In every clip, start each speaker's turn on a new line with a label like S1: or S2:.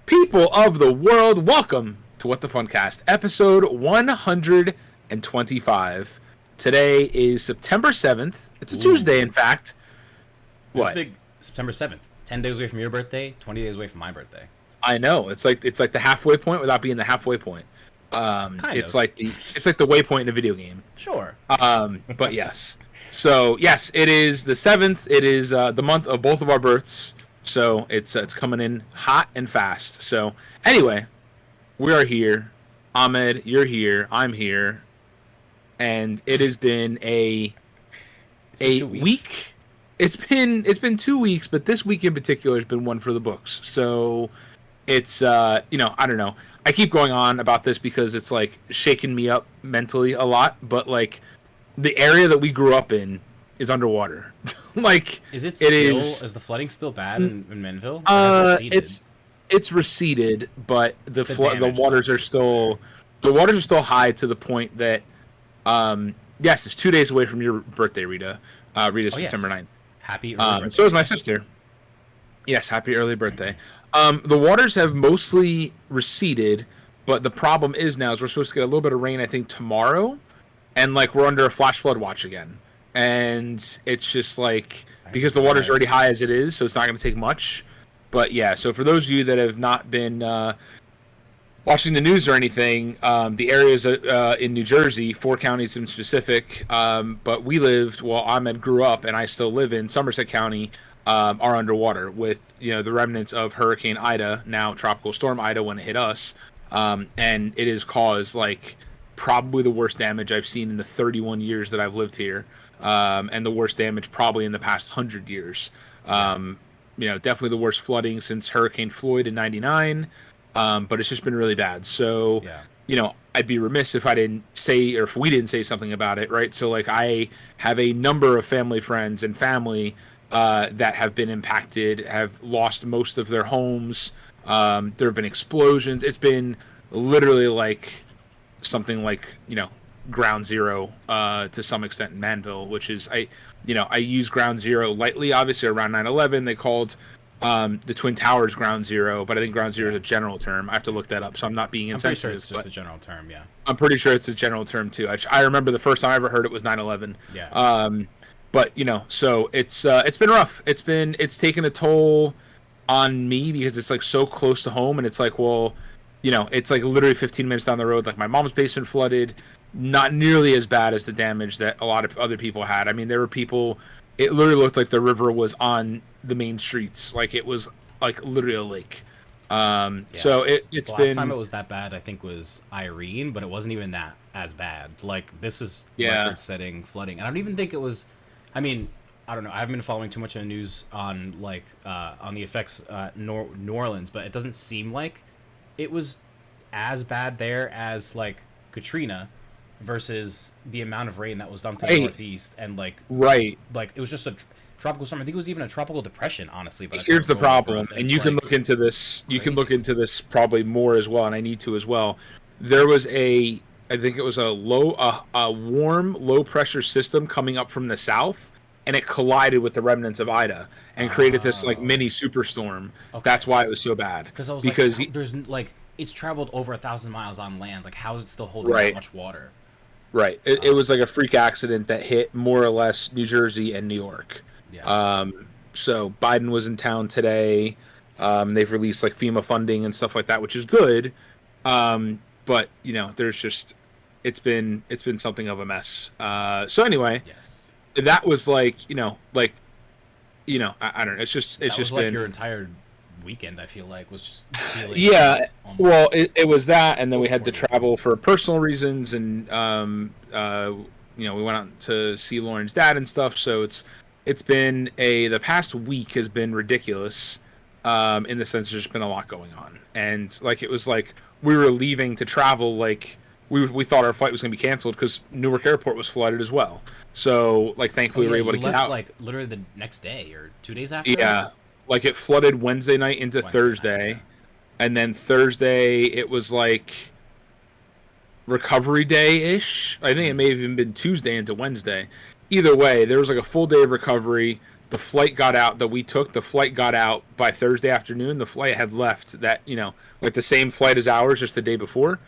S1: People of the world, welcome to What the Funcast, episode 125. Today is September 7th. It's a Tuesday, in fact.
S2: It's
S1: What?
S2: big September 7th. 10 days away from your birthday, 20 days away from my birthday.
S1: I know. It's like the halfway point without being the halfway point. It's like the waypoint in a video game.
S2: Sure.
S1: But yes. So yes, it is the 7th. It is the month of both of our births. So it's coming in hot and fast. So anyway, we are here. Ahmed, you're here. I'm here, and it has been a week. It's been 2 weeks, but this week in particular has been one for the books. So it's I don't know. I keep going on about this because it's like shaking me up mentally a lot. But like the area that we grew up in is underwater. Like
S2: is it is the flooding still bad in Menville?
S1: It's receded, but the waters are still high to the point that yes, it's 2 days away from your birthday, Rita. Rita's September 9th.
S2: Happy early birthday.
S1: So is my sister. Yes, happy early birthday. The waters have mostly receded, but the problem is now is we're supposed to get a little bit of rain, I think, tomorrow, and like we're under a flash flood watch again. And it's just like because the water's already high as it is, so it's not going to take much. But yeah, so for those of you that have not been watching the news or anything, the areas in New Jersey, 4 counties in specific, but Ahmed grew up and I still live in Somerset County, are underwater with the remnants of Hurricane Ida, now Tropical Storm Ida when it hit us, and it has caused like probably the worst damage I've seen in the 31 years that I've lived here. And the worst damage probably in the past 100 years. Definitely the worst flooding since Hurricane Floyd in '99. But it's just been really bad. So, I'd be remiss if I didn't say, or if we didn't say something about it, right? So, like, I have a number of family friends and family that have been impacted, have lost most of their homes. There have been explosions. It's been literally like something like, ground zero to some extent in Manville, which is I use ground zero lightly. Obviously around 9/11 they called the Twin Towers ground zero, but I think ground zero is a general term. I have to look that up, so I'm not being insensitive.
S2: I'm pretty sure it's just a general term. Yeah,
S1: I'm pretty sure it's a general term too. I remember the first time I ever heard it was 9/11.
S2: Yeah.
S1: But so it's been rough. It's taken a toll on me because it's like so close to home, and it's like it's like literally 15 minutes down the road. Like my mom's basement flooded. Not nearly as bad as the damage that a lot of other people had. I mean, there were people. It literally looked like the river was on the main streets, like it was like literally a lake. So it's
S2: the
S1: been.
S2: Last time it was that bad, I think, was Irene, but it wasn't even that as bad. Like this is record-setting flooding, and I don't even think it was. I mean, I don't know. I haven't been following too much of the news on on the effects New Orleans, but it doesn't seem like it was as bad there as like Katrina. Versus the amount of rain that was dumped in the Northeast, and like it was just a tropical storm. I think it was even a tropical depression, honestly. But
S1: here's the problem, and you can look into this. You can look into this probably more as well, and I need to as well. There was I think it was a warm, low pressure system coming up from the south, and it collided with the remnants of Ida and created this like mini superstorm. Okay. That's why it was so bad.
S2: Because there's like it's traveled over 1,000 miles on land. Like how is it still holding that much water?
S1: Right. It was like a freak accident that hit more or less New Jersey and New York.
S2: Yeah.
S1: So Biden was in town today. They've released like FEMA funding and stuff like that, which is good. But there's just it's been something of a mess. So anyway, that was like I don't know. It's just
S2: like
S1: been
S2: your entire weekend. I feel like was just dealing.
S1: Yeah, well, it was that, and then we had to travel for personal reasons, and we went out to see Lauren's dad and stuff. So it's been the past week has been ridiculous, in the sense there's just been a lot going on, and like it was like we were leaving to travel, like we thought our flight was going to be canceled because Newark Airport was flooded as well. So like thankfully we were able to get out
S2: like literally the next day or 2 days after.
S1: Yeah. Like it flooded Wednesday night into Thursday, and then Thursday it was like recovery day-ish. I think it may have even been Tuesday into Wednesday. Either way, there was like a full day of recovery. the flight got out that we took. The flight got out by Thursday afternoon. The flight had left that, like the same flight as ours, just the day before.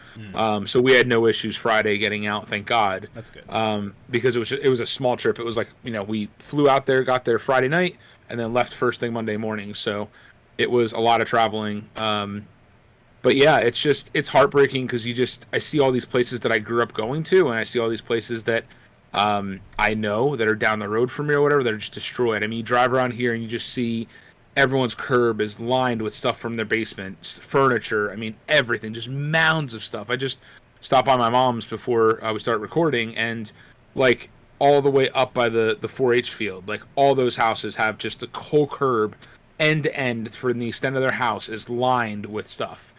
S1: So we had no issues Friday getting out, thank God.
S2: That's good.
S1: Because it was a small trip. It was like, we flew out there, got there Friday night, and then left first thing Monday morning. So it was a lot of traveling. But yeah, it's heartbreaking because I see all these places that I grew up going to, and I see all these places that I know that are down the road from me or whatever that are just destroyed. I mean, you drive around here and you just see everyone's curb is lined with stuff from their basement, furniture. I mean, everything, just mounds of stuff. I just stopped by my mom's before we start recording, and like all the way up by the 4-H field, like all those houses have just the whole curb, end to end, for the extent of their house is lined with stuff.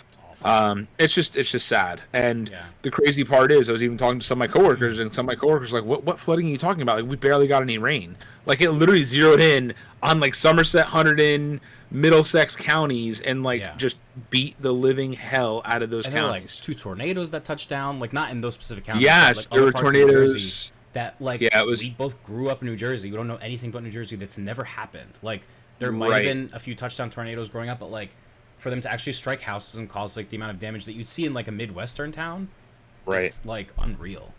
S1: It's just sad. And the crazy part is, I was even talking to some of my coworkers, and some of my coworkers were like, what flooding are you talking about? Like, we barely got any rain. Like, it literally zeroed in on like Somerset, Hunterdon, Middlesex counties, and just beat the living hell out of those counties.
S2: There were like 2 tornadoes that touched down, like not in those specific counties.
S1: Yes,
S2: but, like,
S1: there were tornadoes
S2: that we both grew up in New Jersey. We don't know anything about New Jersey. That's never happened. Like, there might have been a few touchdown tornadoes growing up, but like, for them to actually strike houses and cause like the amount of damage that you'd see in like a Midwestern town, it's like unreal.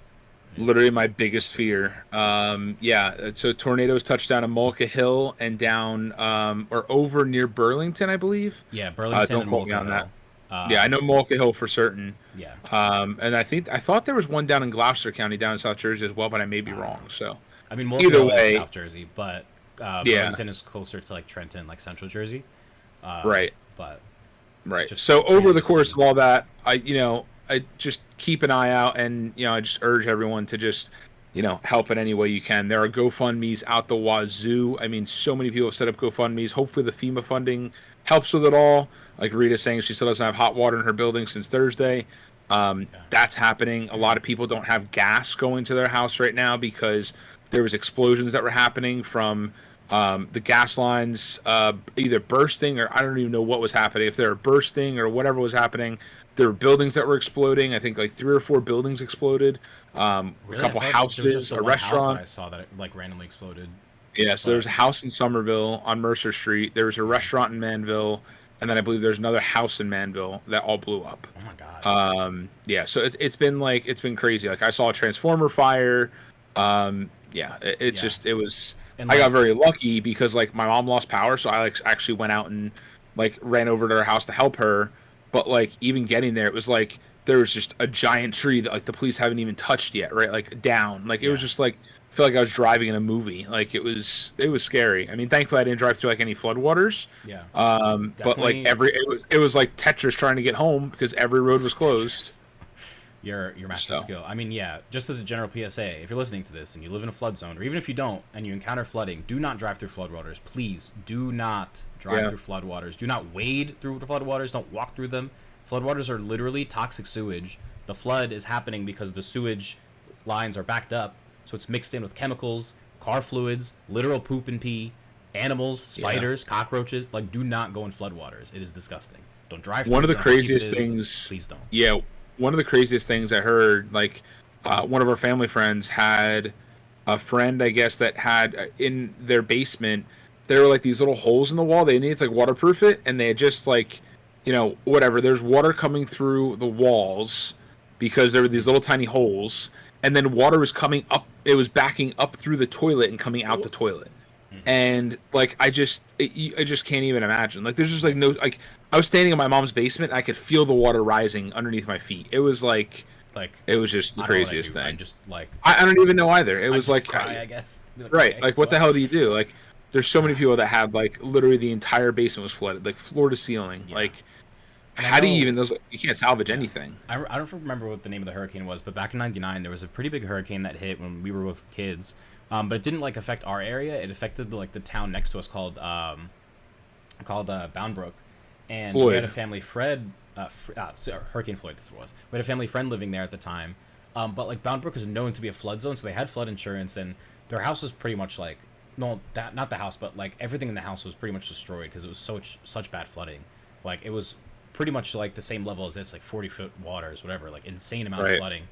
S1: Literally my biggest fear. So tornadoes touched down at Mullica Hill and down or over near Burlington, I believe.
S2: Yeah, Burlington.
S1: Don't quote me on that. I know Mullica Hill for certain.
S2: Yeah.
S1: And I thought there was one down in Gloucester County, down in South Jersey as well, but I may be wrong. So
S2: I mean, Mullica Hill is South Jersey, but Burlington is closer to like Trenton, like Central Jersey.
S1: Right.
S2: But
S1: so over the course of all that, I just keep an eye out, and I just urge everyone to just help in any way you can. There are GoFundMe's out the wazoo. I mean, so many people have set up GoFundMe's. Hopefully the FEMA funding helps with it all. Like Rita's saying, she still doesn't have hot water in her building since Thursday. That's happening. A lot of people don't have gas going to their house right now because there was explosions that were happening from the gas lines either bursting, or I don't even know what was happening. If they were bursting or whatever was happening, there were buildings that were exploding. I think like 3 or 4 buildings exploded. A couple houses, a restaurant.
S2: That I saw that it like randomly exploded.
S1: Yeah, so there was a house in Somerville on Mercer Street. There was a restaurant in Manville, and then I believe there's another house in Manville that all blew up.
S2: Oh my god.
S1: So it's been crazy. Like, I saw a transformer fire. It was. And I got very lucky because like my mom lost power, so I like actually went out and like ran over to her house to help her. But like even getting there, it was like there was just a giant tree that like the police haven't even touched yet, right? Like down. It was just like, I feel like I was driving in a movie. Like it was scary. I mean, thankfully I didn't drive through like any floodwaters.
S2: Yeah.
S1: But like it was like Tetris trying to get home because every road was closed.
S2: Your master skill. I mean, just as a general PSA, if you're listening to this and you live in a flood zone, or even if you don't and you encounter flooding, do not drive through floodwaters. Please do not drive through floodwaters. Do not wade through the floodwaters. Don't walk through them. Floodwaters are literally toxic sewage. The flood is happening because the sewage lines are backed up, so it's mixed in with chemicals, car fluids, literal poop and pee, animals, spiders, cockroaches. Like, do not go in floodwaters. It is disgusting. Don't drive through.
S1: One of the craziest things.
S2: Please don't.
S1: Yeah. One of the craziest things I heard, like, one of our family friends had a friend, I guess, that had in their basement, there were like these little holes in the wall. They needed to like waterproof it, and they had just like, whatever. There's water coming through the walls because there were these little tiny holes, and then water was coming up. It was backing up through the toilet and coming out the toilet. And like I just can't even imagine. Like there's just like no, like I was standing in my mom's basement and I could feel the water rising underneath my feet. It was like it was just the craziest thing.
S2: I just like
S1: I don't even know either. It was like
S2: cry, I guess.
S1: Right. Like what the hell do you do? Like there's so many people that had like literally the entire basement was flooded, like floor to ceiling. Yeah. Like how do you even you can't salvage anything.
S2: I don't remember what the name of the hurricane was, but back in ~99 there was a pretty big hurricane that hit when we were both kids. But it didn't like affect our area. It affected the town next to us called Boundbrook, and
S1: Floyd.
S2: We had a family friend, Hurricane Floyd. This was. We had a family friend living there at the time. But like Boundbrook is known to be a flood zone, so they had flood insurance, and their house was pretty much like not the house, but like everything in the house was pretty much destroyed because it was such bad flooding. Like it was pretty much like the same level as this, like 40-foot waters, whatever, like insane amount of flooding.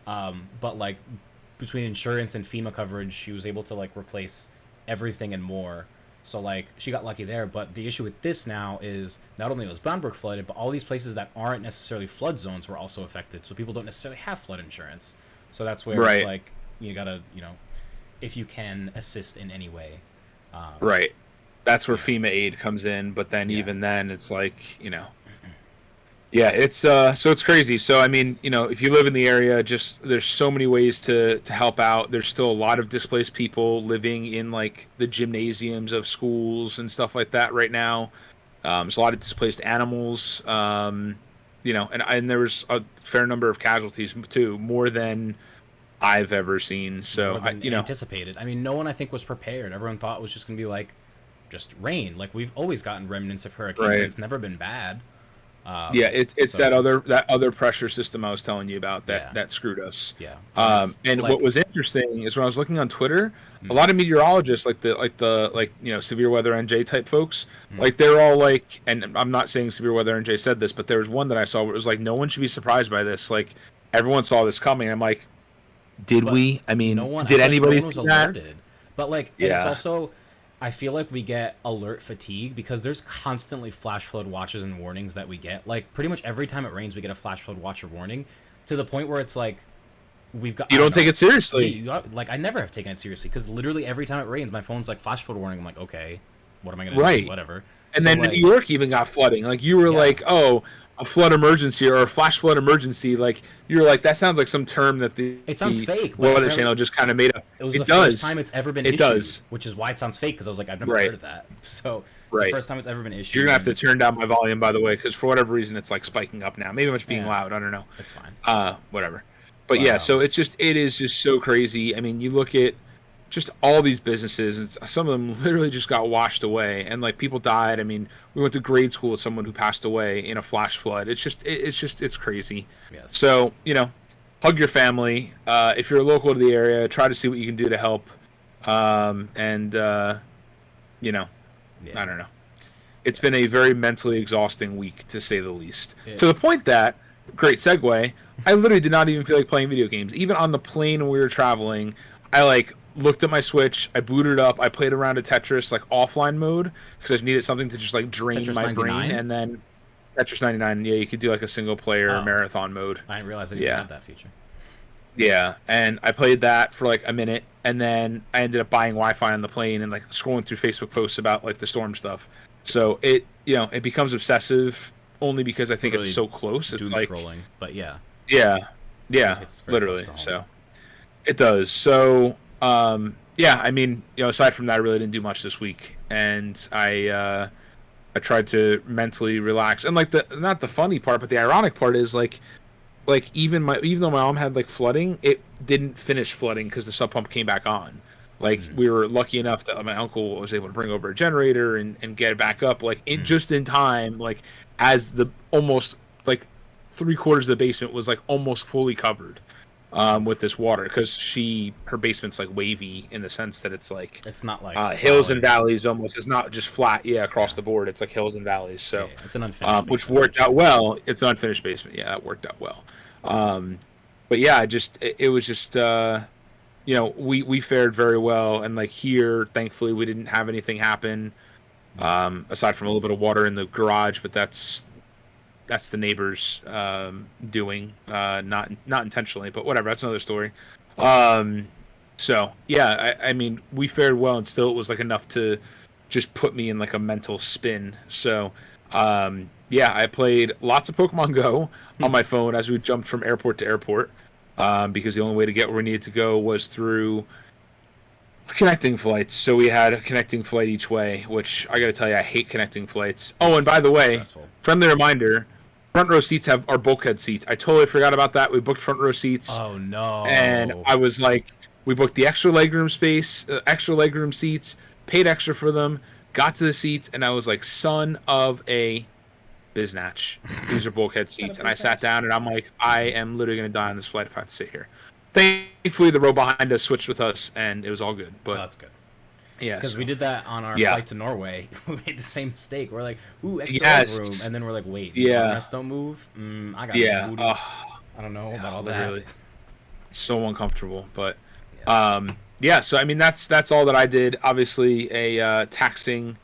S2: But like between insurance and FEMA coverage, she was able to like replace everything and more. So like she got lucky there, but the issue with this now is not only was Boundbrook flooded, but all these places that aren't necessarily flood zones were also affected. So people don't necessarily have flood insurance. So that's where
S1: Right.
S2: it's like you gotta, if you can assist in any way.
S1: Right. That's where
S2: Yeah.
S1: FEMA aid comes in, but then
S2: Yeah.
S1: even then it's like, yeah, it's so it's crazy. So I mean, if you live in the area, just there's so many ways to help out. There's still a lot of displaced people living in like the gymnasiums of schools and stuff like that right now. There's a lot of displaced animals. And there was a fair number of casualties too, more than I've ever seen.
S2: More
S1: So
S2: than anticipated. I mean, no one I think was prepared. Everyone thought it was just gonna be like just rain. Like we've always gotten remnants of hurricanes.
S1: Right.
S2: And it's never been bad.
S1: Yeah, it's
S2: So-
S1: that other pressure system I was telling you about that
S2: Yeah.
S1: that screwed us.
S2: Yeah.
S1: And
S2: like,
S1: what was interesting is when I was looking on Twitter, a lot of meteorologists severe weather NJ type folks, like they're all like, and I'm not saying severe weather NJ said this, but there was one that I saw where it was like no one should be surprised by this. Like everyone saw this coming. I'm like, did
S2: But
S1: we? I mean,
S2: no one,
S1: did
S2: I feel like
S1: anybody
S2: no one was
S1: see that?
S2: alerted? But like, and it's
S1: Yeah.
S2: also, I feel like we get alert fatigue because there's constantly flash flood watches and warnings that we get. Like pretty much every time it rains, we get a flash flood watch or warning, to the point where it's like we've got.
S1: You don't take it seriously.
S2: Like I never have taken it seriously because literally every time it rains, my phone's like flash flood warning. I'm like, okay, what am I gonna
S1: Right.
S2: do? Whatever.
S1: And
S2: So,
S1: then
S2: like,
S1: New York even got flooding. Like you were
S2: Yeah.
S1: like, oh, a flood emergency or a flash flood emergency. Like you were like, that sounds like some term that the
S2: It sounds fake, but
S1: Weather
S2: apparently-
S1: Channel just kind of made up.
S2: It was
S1: It
S2: the
S1: does.
S2: first time it's ever been
S1: It
S2: issued,
S1: does.
S2: which is why it sounds fake because I was like, I've never
S1: Right.
S2: heard of that. So it's
S1: Right.
S2: the first time it's ever been issued.
S1: You're gonna have to
S2: and
S1: turn down my volume, by the way, because for whatever reason it's like spiking up now. Maybe I'm just being
S2: Yeah.
S1: loud. I don't know.
S2: It's fine.
S1: Whatever. But yeah,
S2: Wow.
S1: so it is just so crazy. I mean, you look at just all these businesses, and some of them literally just got washed away, and like people died. I mean, we went to grade school with someone who passed away in a flash flood. It's crazy.
S2: Yes.
S1: So hug your family. If you're local to the area, try to see what you can do to help.
S2: Yeah.
S1: I don't know. It's been a very mentally exhausting week, to say the least.
S2: Yeah.
S1: To the point that, great segue, I literally did not even feel like playing video games. Even on the plane when we were traveling, I like looked at my Switch, I booted it up, I played around a Tetris like offline mode because I just needed something to just like drain
S2: Tetris
S1: my
S2: 99?
S1: brain, and then Tetris 99. Yeah, you could do like a single player
S2: Oh.
S1: marathon mode.
S2: I didn't realize I didn't
S1: Yeah.
S2: have that feature.
S1: Yeah, and I played that for like a minute, and then I ended up buying Wi-Fi on the plane and like scrolling through Facebook posts about like the storm stuff. So it becomes obsessive only because I think it's so close. It's
S2: Doom
S1: like
S2: scrolling, but yeah.
S1: yeah,
S2: It's very
S1: literally.
S2: close to
S1: So
S2: home.
S1: it does. So yeah, I mean, aside from that, I really didn't do much this week, and I tried to mentally relax. And like not the funny part, but the ironic part is like even though my mom had like flooding, it didn't finish flooding because the sub pump came back on. Like we were lucky enough that my uncle was able to bring over a generator and get it back up like just in time, like as the almost like 3/4 of the basement was like almost fully covered with this water, because her basement's like wavy in the sense that it's like
S2: It's not like
S1: hills
S2: solid.
S1: and valleys almost. It's not just flat across the board. It's like hills and valleys. So
S2: Yeah, it's an unfinished
S1: which
S2: basement
S1: worked out
S2: situation.
S1: well. It's an unfinished basement. Yeah, that worked out well. But yeah, it was just we fared very well, and like here, thankfully, we didn't have anything happen aside from a little bit of water in the garage. But that's the neighbors doing, not intentionally, but whatever. That's another story. So yeah, I mean, we fared well, and still it was like enough to just put me in like a mental spin. So yeah, I played lots of Pokemon Go on my phone as we jumped from airport to airport, because the only way to get where we needed to go was through connecting flights. So we had a connecting flight each way, which I gotta tell you, I hate connecting flights. Oh, and by the way,
S2: Stressful.
S1: friendly reminder, front row seats are bulkhead seats. I totally forgot about that. We booked front row seats.
S2: Oh no.
S1: And I was like, we booked the extra legroom space, extra legroom seats, paid extra for them, got to the seats, and I was like, son of a biznatch. These are bulkhead seats. And I sat down, and I'm like, I am literally going to die on this flight if I have to sit here. Thankfully, the row behind us switched with us, and it was all good. But
S2: Oh, that's good.
S1: yeah,
S2: Because we did that on our
S1: Yeah.
S2: flight to Norway. We made the same mistake. We're like, ooh, extra
S1: Yes.
S2: leg room. And then we're like, wait,
S1: Yeah.
S2: rest don't move? I got
S1: yeah,
S2: booty. I don't know about all that.
S1: literally. So uncomfortable. But yeah, so I mean that's all that I did. Obviously a taxing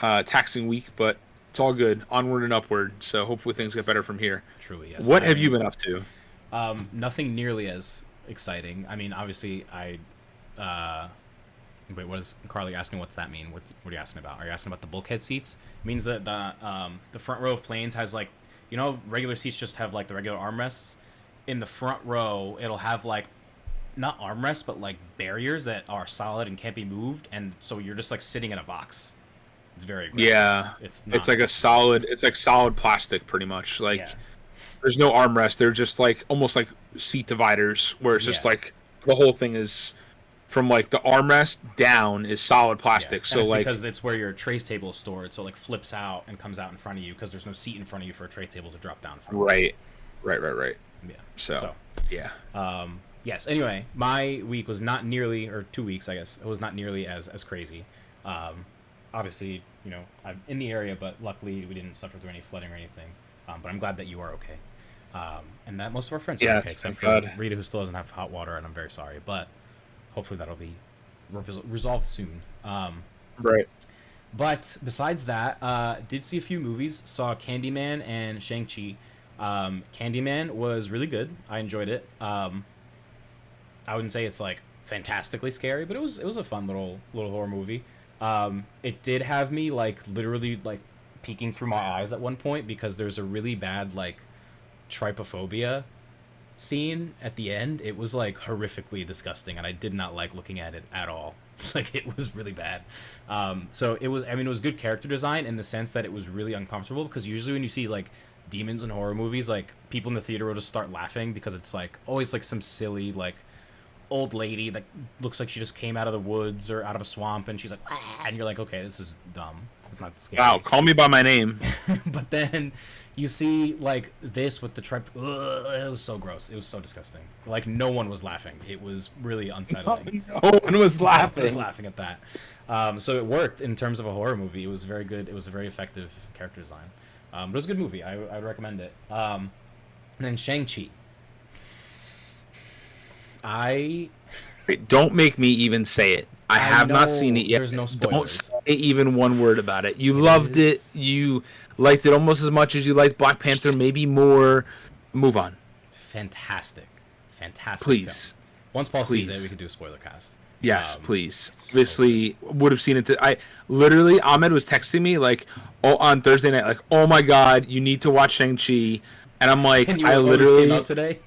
S1: week, but it's all good. Onward and upward. So hopefully things get better from here.
S2: Truly, yes.
S1: What have you been up to?
S2: Nothing nearly as exciting. I mean, obviously, wait, what is Carly asking? What's that mean? What are you asking about? Are you asking about the bulkhead seats? It means that the front row of planes has like, regular seats just have like the regular armrests. In the front row, it'll have like not armrests, but like barriers that are solid and can't be moved, and so you're just like sitting in a box. It's very aggressive.
S1: Yeah, it's like a solid. It's like solid plastic, pretty much. Like there's no armrest. They're just like almost like seat dividers, where it's just like the whole thing is from like the armrest down is solid plastic. So
S2: it's
S1: like
S2: because it's where your trays table is stored, so it like flips out and comes out in front of you because there's no seat in front of you for a tray table to drop down from.
S1: Right.
S2: Yeah.
S1: So yeah.
S2: Yes. Anyway, my week was not nearly, or 2 weeks, I guess, it was not nearly as crazy. Obviously, I'm in the area, but luckily we didn't suffer through any flooding or anything. But I'm glad that you are okay, and that most of our friends are okay, except for Rita, who still doesn't have hot water, and I'm very sorry. But hopefully that'll be resolved soon.
S1: Right.
S2: But besides that, did see a few movies. Saw Candyman and Shang-Chi. Candyman was really good. I enjoyed it. I wouldn't say it's like fantastically scary, but it was a fun little horror movie. It did have me like literally like peeking through my eyes at one point because there's a really bad like trypophobia scene at the end. It was like horrifically disgusting, and I did not like looking at it at all. Like it was really bad. So it was. I mean, it was good character design in the sense that it was really uncomfortable because usually when you see like demons in horror movies, like people in the theater will just start laughing because it's like always like some silly like old lady that looks like she just came out of the woods or out of a swamp, and she's like, "Wah," and you're like, okay, this is dumb. It's not scary.
S1: Wow, call me by my name.
S2: But then you see like this with the it was so gross. It was so disgusting. Like no one was laughing. It was really unsettling.
S1: No one was laughing.
S2: I was laughing at that. So it worked in terms of a horror movie. It was very good. It was a very effective character design. But it was a good movie. I would recommend it. And then Shang-Chi.
S1: Don't make me even say it. I have not seen it yet.
S2: There's no spoilers.
S1: Don't say even one word about it. You loved it. You liked it almost as much as you liked Black Panther, maybe more. Move on.
S2: Fantastic.
S1: Please.
S2: Film. Once Paul sees it, we can do a spoiler cast.
S1: Yes, please. Obviously, would have seen it. I literally, Ahmed was texting me like on Thursday night, like, "Oh my God, you need to watch Shang-Chi," and I'm like,
S2: I literally came out today.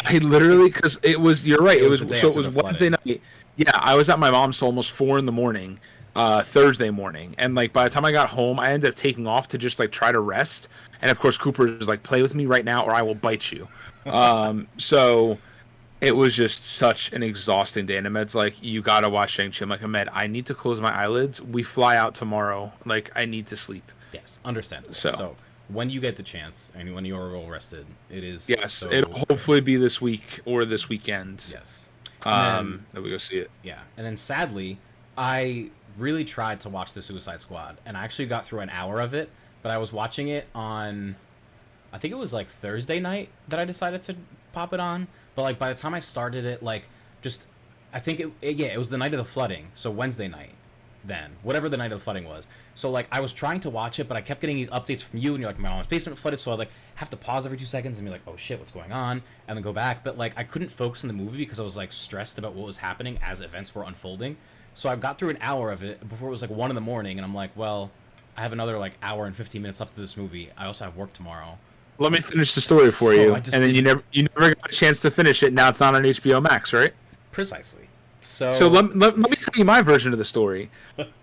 S1: I literally, because it was. You're right. It was so. It was Wednesday
S2: flooding.
S1: night. Yeah, I was at my mom's till almost 4 a.m, Thursday morning, and like by the time I got home, I ended up taking off to just like try to rest. And of course, Cooper is like, "Play with me right now, or I will bite you." So it was just such an exhausting day. And Ahmed's like, "You gotta watch Shang-Chi." I'm like, "Ahmed, I need to close my eyelids. We fly out tomorrow. Like, I need to sleep."
S2: Yes, understandable.
S1: So
S2: when you get the chance, and when you are well rested, it is.
S1: Yes, it'll hopefully be this week or this weekend.
S2: Yes.
S1: That we go see it.
S2: Yeah, and then sadly, I really tried to watch The Suicide Squad, and I actually got through an hour of it, but I was watching it on, I think it was like Thursday night that I decided to pop it on, but like by the time I started it, like just, I think it was the night of the flooding, so Wednesday night, then, whatever the night of the flooding was. So like I was trying to watch it, but I kept getting these updates from you, and you're like, my mom's basement flooded, so I like have to pause every 2 seconds and be like, oh shit, what's going on, and then go back. But like I couldn't focus on the movie because I was like stressed about what was happening as events were unfolding. So I got through an hour of it before it was like 1 a.m, and I'm like, well, I have another like hour and 15 minutes left of this movie. I also have work tomorrow.
S1: Let me finish the story for you, and then you never got a chance to finish it. Now it's not on HBO Max, right?
S2: Precisely.
S1: So let me tell you my version of the story.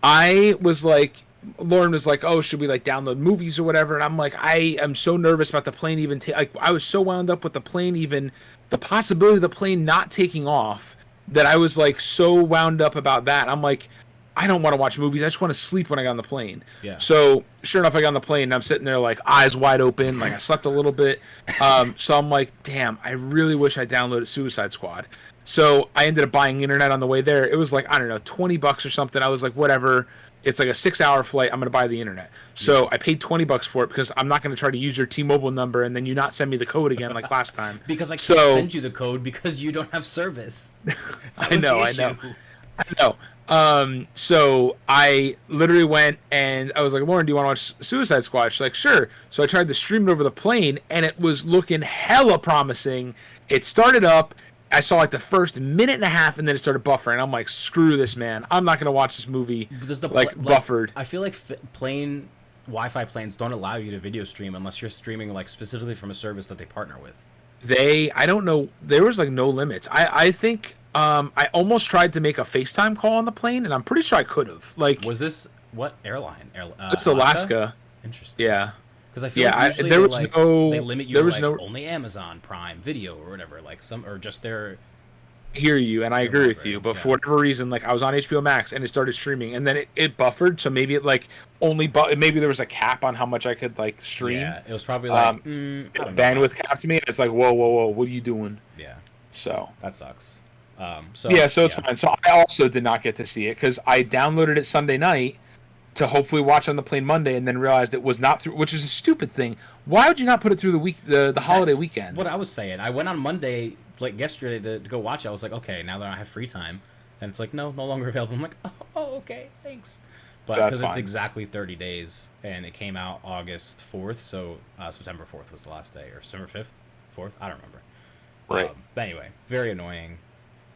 S1: I was like, Lauren was like, "Oh, should we like download movies or whatever?" And I'm like, I am so nervous about the plane even I was so wound up with the plane, even the possibility of the plane not taking off, that I was like so wound up about that. I'm like, I don't want to watch movies. I just want to sleep when I got on the plane.
S2: Yeah.
S1: So sure enough, I got on the plane and I'm sitting there like eyes wide open, like I slept a little bit. So I'm like, damn, I really wish I downloaded Suicide Squad. So I ended up buying internet on the way there. It was like, I don't know, $20 or something. I was like, whatever. It's like a 6-hour flight. I'm going to buy the internet. So I paid $20 for it because I'm not going to try to use your T-Mobile number and then you not send me the code again like last time.
S2: Because I can't send you the code because you don't have service.
S1: I know. So I literally went and I was like, Lauren, do you want to watch Suicide Squad? She's like, sure. So I tried to stream it over the plane and it was looking hella promising. It started up. I saw like the first minute and a half and then it started buffering. I'm like, screw this, man. I'm not going to watch this movie buffered.
S2: I feel like plane Wi-Fi planes don't allow you to video stream unless you're streaming like specifically from a service that they partner with.
S1: I don't know. There was like no limits. I think I almost tried to make a FaceTime call on the plane and I'm pretty sure I could have. Like,
S2: was this what airline?
S1: It's Alaska.
S2: Interesting.
S1: Yeah.
S2: Because I feel like usually they limit you to only Amazon Prime Video or whatever, like or just their.
S1: Hear you, and I agree with you, but for whatever reason, like I was on HBO Max and it started streaming, and then it buffered, so maybe it like maybe there was a cap on how much I could like stream.
S2: Yeah, it was probably like
S1: bandwidth cap to me, and it's like whoa, what are you doing?
S2: Yeah,
S1: so
S2: that sucks.
S1: So it's fine. So I also did not get to see it because I downloaded it Sunday night to hopefully watch on the plane Monday, and then realized it was not through, which is a stupid thing. Why would you not put it through the week, the holiday weekend?
S2: What I was saying. I went on Monday, like yesterday, to go watch it. I was like, okay, now that I have free time, and it's like, no longer available. I'm like, oh okay, thanks. But because it's exactly 30 days, and it came out August 4th, so September 4th was the last day, or September 5th, 4th, I don't remember.
S1: Right.
S2: But anyway, very annoying.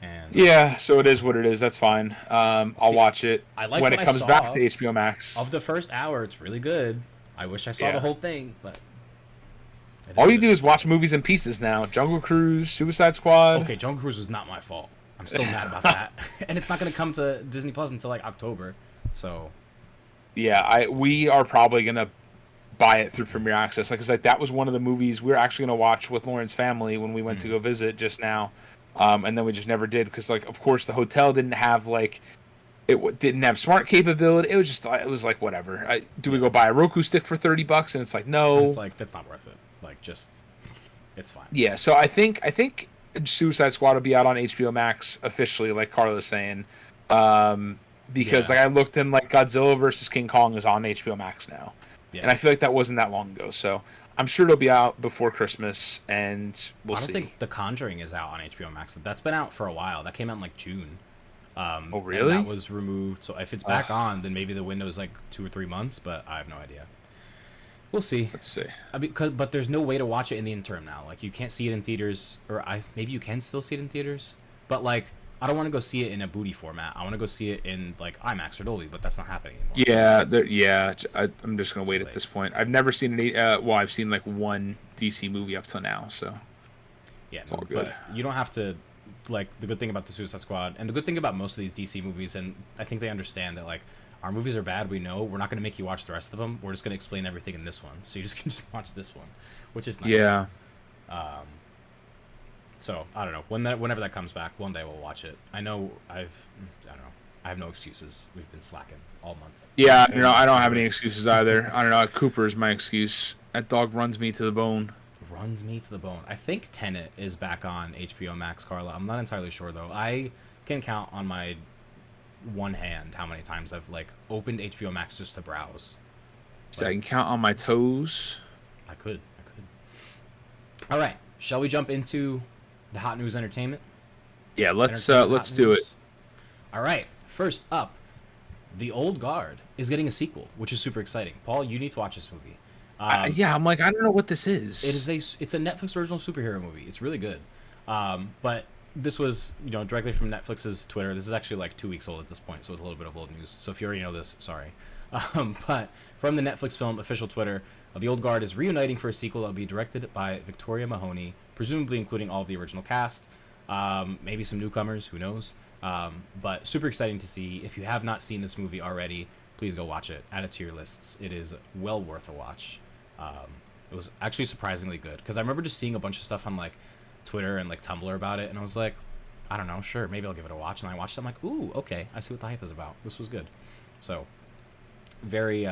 S2: And
S1: yeah, so it is what it is. That's fine. I'll watch it when it comes back to HBO Max.
S2: Of the first hour, it's really good. I wish I saw the whole thing, but
S1: all you do is watch movies in pieces now. Jungle Cruise, Suicide Squad.
S2: Okay, Jungle Cruise was not my fault. I'm still mad about that, and it's not going to come to Disney Plus until like October. So
S1: yeah, we are probably gonna buy it through Premier Access. Like, 'cause like that was one of the movies we were actually gonna watch with Lauren's family when we went to go visit just now. And then we just never did because, like, of course, the hotel didn't have didn't have smart capability. It was like whatever. Do we go buy a Roku stick for $30? And it's like no.
S2: It's like that's not worth it. Like just, it's fine.
S1: Yeah. So I think Suicide Squad will be out on HBO Max officially, like Carla's saying, because like I looked and like Godzilla versus King Kong is on HBO Max now, and I feel like that wasn't that long ago. So I'm sure it'll be out before Christmas, and we'll see. I don't think
S2: The Conjuring is out on HBO Max. That's been out for a while. That came out in like June.
S1: Oh, really?
S2: And that was removed. So if it's back on, then maybe the window is like 2 or 3 months, but I have no idea. We'll see.
S1: Let's see.
S2: But there's no way to watch it in the interim now. Like, you can't see it in theaters, or maybe you can still see it in theaters, but like, I don't want to go see it in a booty format. I want to go see it in like IMAX or Dolby, but that's not happening anymore.
S1: Yeah, I'm just gonna wait at this point. I've never seen I've seen like one DC movie up till now, so
S2: yeah, it's all good. But you don't have to. Like, the good thing about the Suicide Squad, and the good thing about most of these DC movies, and I think they understand that like our movies are bad. We know we're not going to make you watch the rest of them. We're just going to explain everything in this one, so you just can just watch this one, which is nice.
S1: Yeah.
S2: So I don't know whenever that comes back, one day we'll watch it. I know I don't know. I have no excuses. We've been slacking all month.
S1: Yeah, I don't have any excuses either. I don't know. Cooper is my excuse. That dog runs me to the bone.
S2: Runs me to the bone. I think Tenet is back on HBO Max, Carla. I'm not entirely sure though. I can count on my one hand how many times I've like opened HBO Max just to browse.
S1: So I can count on my toes.
S2: I could. All right. Shall we jump into the hot news entertainment?
S1: Yeah, let's do it.
S2: All right. First up, The Old Guard is getting a sequel, which is super exciting. Paul, you need to watch this movie.
S1: I'm like, I don't know what this is.
S2: It's a Netflix original superhero movie. It's really good. But this was, directly from Netflix's Twitter. This is actually like 2 weeks old at this point, so it's a little bit of old news. So if you already know this, sorry. But from the Netflix film official Twitter, The Old Guard is reuniting for a sequel that will be directed by Victoria Mahoney, presumably including all of the original cast. Maybe some newcomers, who knows? But super exciting to see. If you have not seen this movie already, please go watch it. Add it to your lists. It is well worth a watch. It was actually surprisingly good, because I remember just seeing a bunch of stuff on like Twitter and like Tumblr about it, and I was like, I don't know, sure, maybe I'll give it a watch. And I watched it, I'm like, ooh, okay, I see what the hype is about. This was good. So very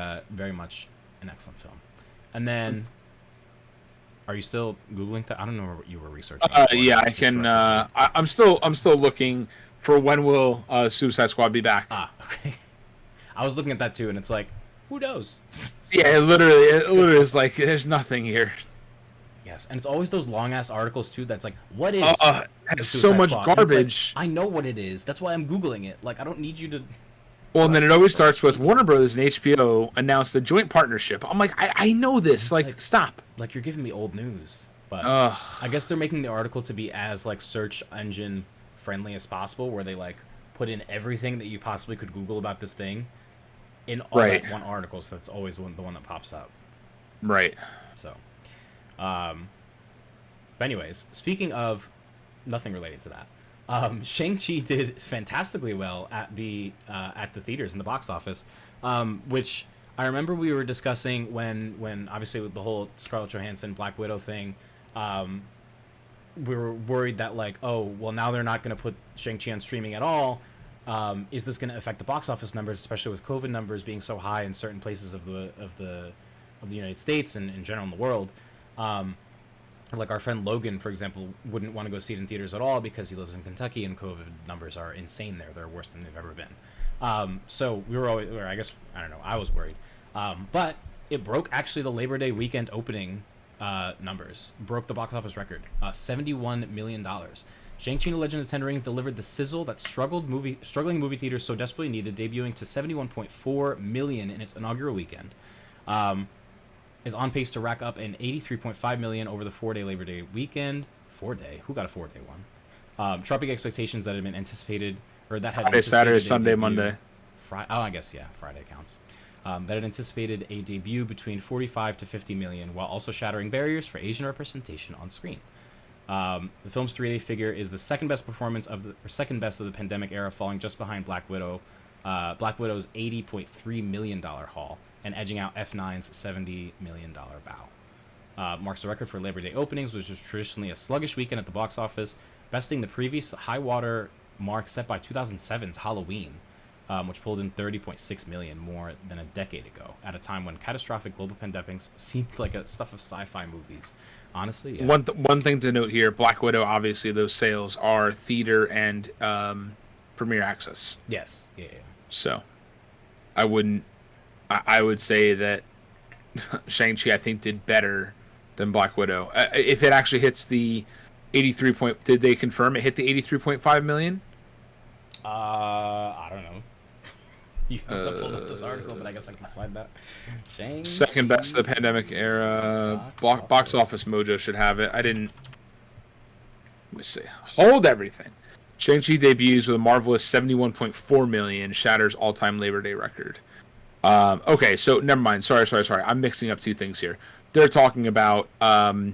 S2: much an excellent film. And then, are you still Googling that? I don't know what you were researching.
S1: Yeah, I can. I'm still looking for when will Suicide Squad be back.
S2: Okay. I was looking at that too, and it's like, who knows?
S1: Yeah, it literally is like there's nothing here.
S2: Yes, and it's always those long ass articles too. That's like, what is the
S1: It's so
S2: Suicide
S1: much
S2: Squad? And it's
S1: garbage.
S2: like, I know what it is. That's why I'm googling it. Like, I don't need you to.
S1: Well, and then it always starts with Warner Brothers and HBO announced a joint partnership. I'm like, I know this. Like, stop.
S2: Like, you're giving me old news. But
S1: Ugh.
S2: I guess they're making the article to be as like search engine friendly as possible, where they like put in everything that you possibly could Google about this thing in all that one article. So that's always the one that pops up.
S1: Right.
S2: So, but anyways, speaking of nothing related to that, Shang-Chi did fantastically well at the theaters in the box office, which I remember we were discussing when obviously with the whole Scarlett Johansson Black Widow thing, we were worried that like, oh well, now they're not going to put Shang-Chi on streaming at all. Is this going to affect the box office numbers, especially with COVID numbers being so high in certain places of the United States and in general in the world? Like our friend Logan, for example, wouldn't want to go see it in theaters at all because he lives in Kentucky and COVID numbers are insane there. They're worse than they've ever been. So we were always, or I guess, I don't know, I was worried. But it broke actually the Labor Day weekend opening numbers. Broke the box office record. $71 million. Shang-Chi and the Legend of the Ten Rings delivered the sizzle that struggling movie theaters so desperately needed, debuting to $71.4 million in its inaugural weekend. Is on pace to rack up an $83.5 million over the 4-day Labor Day weekend. 4-day? Who got a 4-day one? Trumping expectations that had been anticipated, or that had
S1: Friday, Saturday, Sunday, Monday.
S2: I guess, yeah, Friday counts. That had anticipated a debut between 45 to 50 million, while also shattering barriers for Asian representation on screen. The film's 3-day figure is the second best of the pandemic era, falling just behind Black Widow. Black Widow's $80.3 million haul, and edging out F9's $70 million bow. Marks a record for Labor Day openings, which was traditionally a sluggish weekend at the box office, besting the previous high water mark set by 2007's Halloween, which pulled in $30.6 million, more than a decade ago, at a time when catastrophic global pandemics seemed like a stuff of sci-fi movies. Honestly, yeah.
S1: One thing to note here, Black Widow, obviously those sales are theater and premiere access.
S2: Yes. Yeah.
S1: So I would say that Shang-Chi, I think, did better than Black Widow. If it actually hits the 83 point, did they confirm it hit the 83.5 million?
S2: I don't know. You have to pull up this article, but I guess I can find that. Shang-Chi.
S1: Second best of the pandemic era. Box office Mojo should have it. I didn't. Let me see. Hold everything. Shang-Chi debuts with a marvelous 71.4 million, shatters all-time Labor Day record. Okay, so never mind. Sorry. I'm mixing up two things here. They're talking about a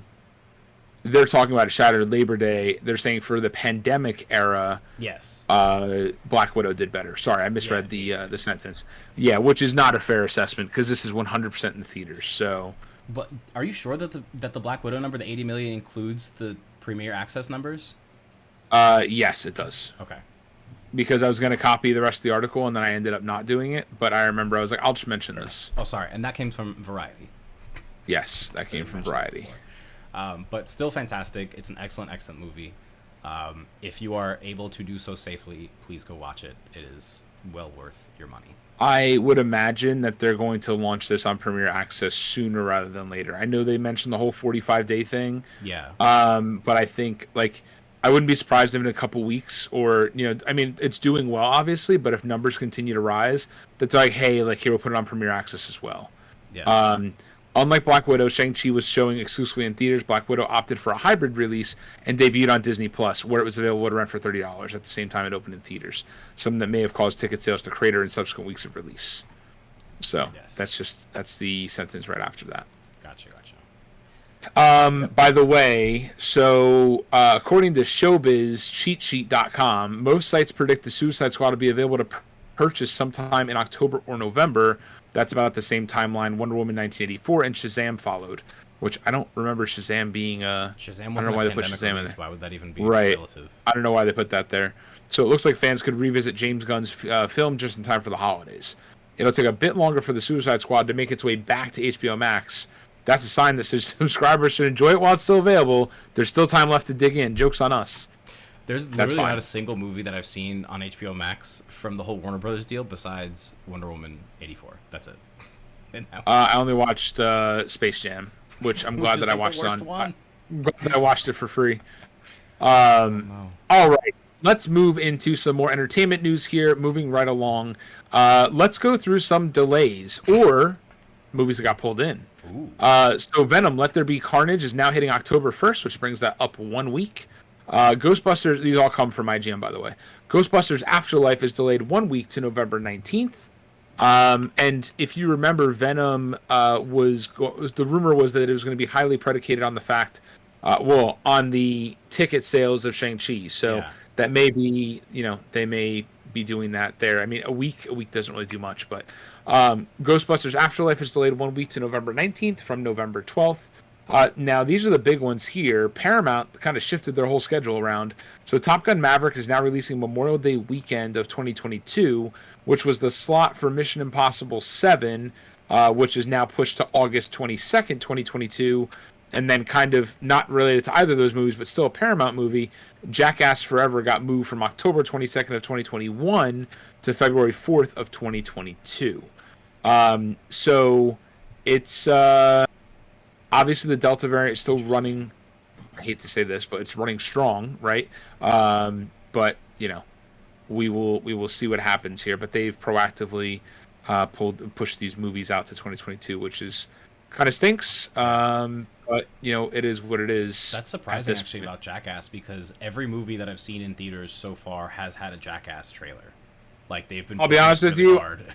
S1: shattered Labor Day. They're saying for the pandemic era,
S2: yes,
S1: Black Widow did better. Sorry, I misread the sentence. Yeah, which is not a fair assessment because this is 100% in the theaters. So,
S2: but are you sure that the Black Widow number, the 80 million, includes the premiere access numbers?
S1: Yes, it does.
S2: Okay.
S1: Because I was going to copy the rest of the article and then I ended up not doing it. But I remember I was like, I'll just mention this.
S2: Oh, sorry, and that came from Variety.
S1: Yes, that came from Variety.
S2: But still fantastic. It's an excellent movie. If you are able to do so safely, please go watch it. It is well worth your money.
S1: I would imagine that they're going to launch this on Premiere Access sooner rather than later. I know they mentioned the whole 45-day thing.
S2: Yeah.
S1: But I think, like, I wouldn't be surprised if in a couple weeks or, I mean, it's doing well, obviously, but if numbers continue to rise, that's like, hey, like, here, we'll put it on Premiere Access as well.
S2: Yeah.
S1: Unlike Black Widow, Shang-Chi was showing exclusively in theaters. Black Widow opted for a hybrid release and debuted on Disney Plus, where it was available to rent for $30 at the same time it opened in theaters. Something that may have caused ticket sales to crater in subsequent weeks of release. So yes. That's the sentence right after that.
S2: Gotcha.
S1: By the way, so according to ShowbizCheatSheet.com, most sites predict the Suicide Squad will be available to purchase sometime in October or November. That's about the same timeline Wonder Woman 1984 and Shazam followed, which I don't remember Shazam being
S2: Shazam wasn't, I don't know why they put Shazam in there. Why would that even be relative?
S1: I don't know why they put that there. So it looks like fans could revisit James Gunn's film just in time for the holidays. It'll take a bit longer for the Suicide Squad to make its way back to HBO Max. That's a sign that subscribers should enjoy it while it's still available. There's still time left to dig in. Joke's on us.
S2: There's
S1: That's
S2: literally
S1: fine.
S2: not a single movie that I've seen on HBO Max from the whole Warner Brothers deal besides Wonder Woman 84. That's it. And now,
S1: I only watched Space Jam, which I'm glad
S2: which is
S1: that I
S2: like the
S1: watched
S2: worst
S1: on.
S2: one.
S1: I'm glad that I watched it for free.
S2: Oh no.
S1: All right, let's move into some more entertainment news here. Moving right along, let's go through some delays or movies that got pulled in.
S2: Ooh.
S1: So Venom: Let There Be Carnage is now hitting October 1st, which brings that up 1 week. Ghostbusters, these all come from IGN, by the way. Ghostbusters Afterlife is delayed 1 week to November 19th. And if you remember, Venom the rumor was that it was going to be highly predicated on the fact, on the ticket sales of Shang-Chi. So
S2: Yeah.
S1: that may be, they may be doing that there. I mean, a week doesn't really do much, but Ghostbusters Afterlife is delayed 1 week to November 19th from November 12th. Now, these are the big ones here. Paramount kind of shifted their whole schedule around. So Top Gun Maverick is now releasing Memorial Day weekend of 2022, which was the slot for Mission Impossible 7, which is now pushed to August 22nd, 2022. And then kind of not related to either of those movies, but still a Paramount movie, Jackass Forever got moved from October 22nd of 2021 to February 4th of 2022. So it's... obviously, the Delta variant is still running. I hate to say this, but it's running strong, right? But we will see what happens here. But they've proactively pushed these movies out to 2022, which is kind of stinks. But it is what it is.
S2: That's surprising actually about Jackass because every movie that I've seen in theaters so far has had a Jackass trailer. Like they've been.
S1: I'll be honest with
S2: really
S1: you.
S2: Hard.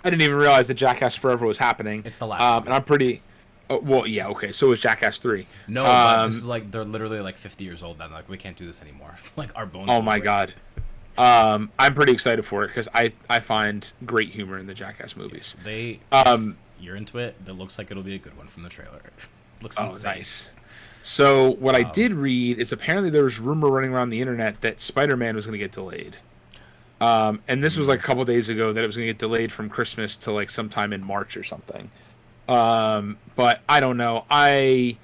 S1: I didn't even realize that Jackass Forever was happening.
S2: It's the last.
S1: And I'm pretty. Well, yeah, okay. So is Jackass 3.
S2: No, but this is like they're literally like 50 years old. Then like we can't do this anymore. Like our bones.
S1: Oh my god. I'm pretty excited for it because I find great humor in the Jackass movies.
S2: They. You're into it. That looks like it'll be a good one from the trailer. Looks insane.
S1: Nice. So what I did read is apparently there was rumor running around the internet that Spider-Man was going to get delayed. And this was like a couple days ago that it was going to get delayed from Christmas to like sometime in March or something. But I don't know. I'm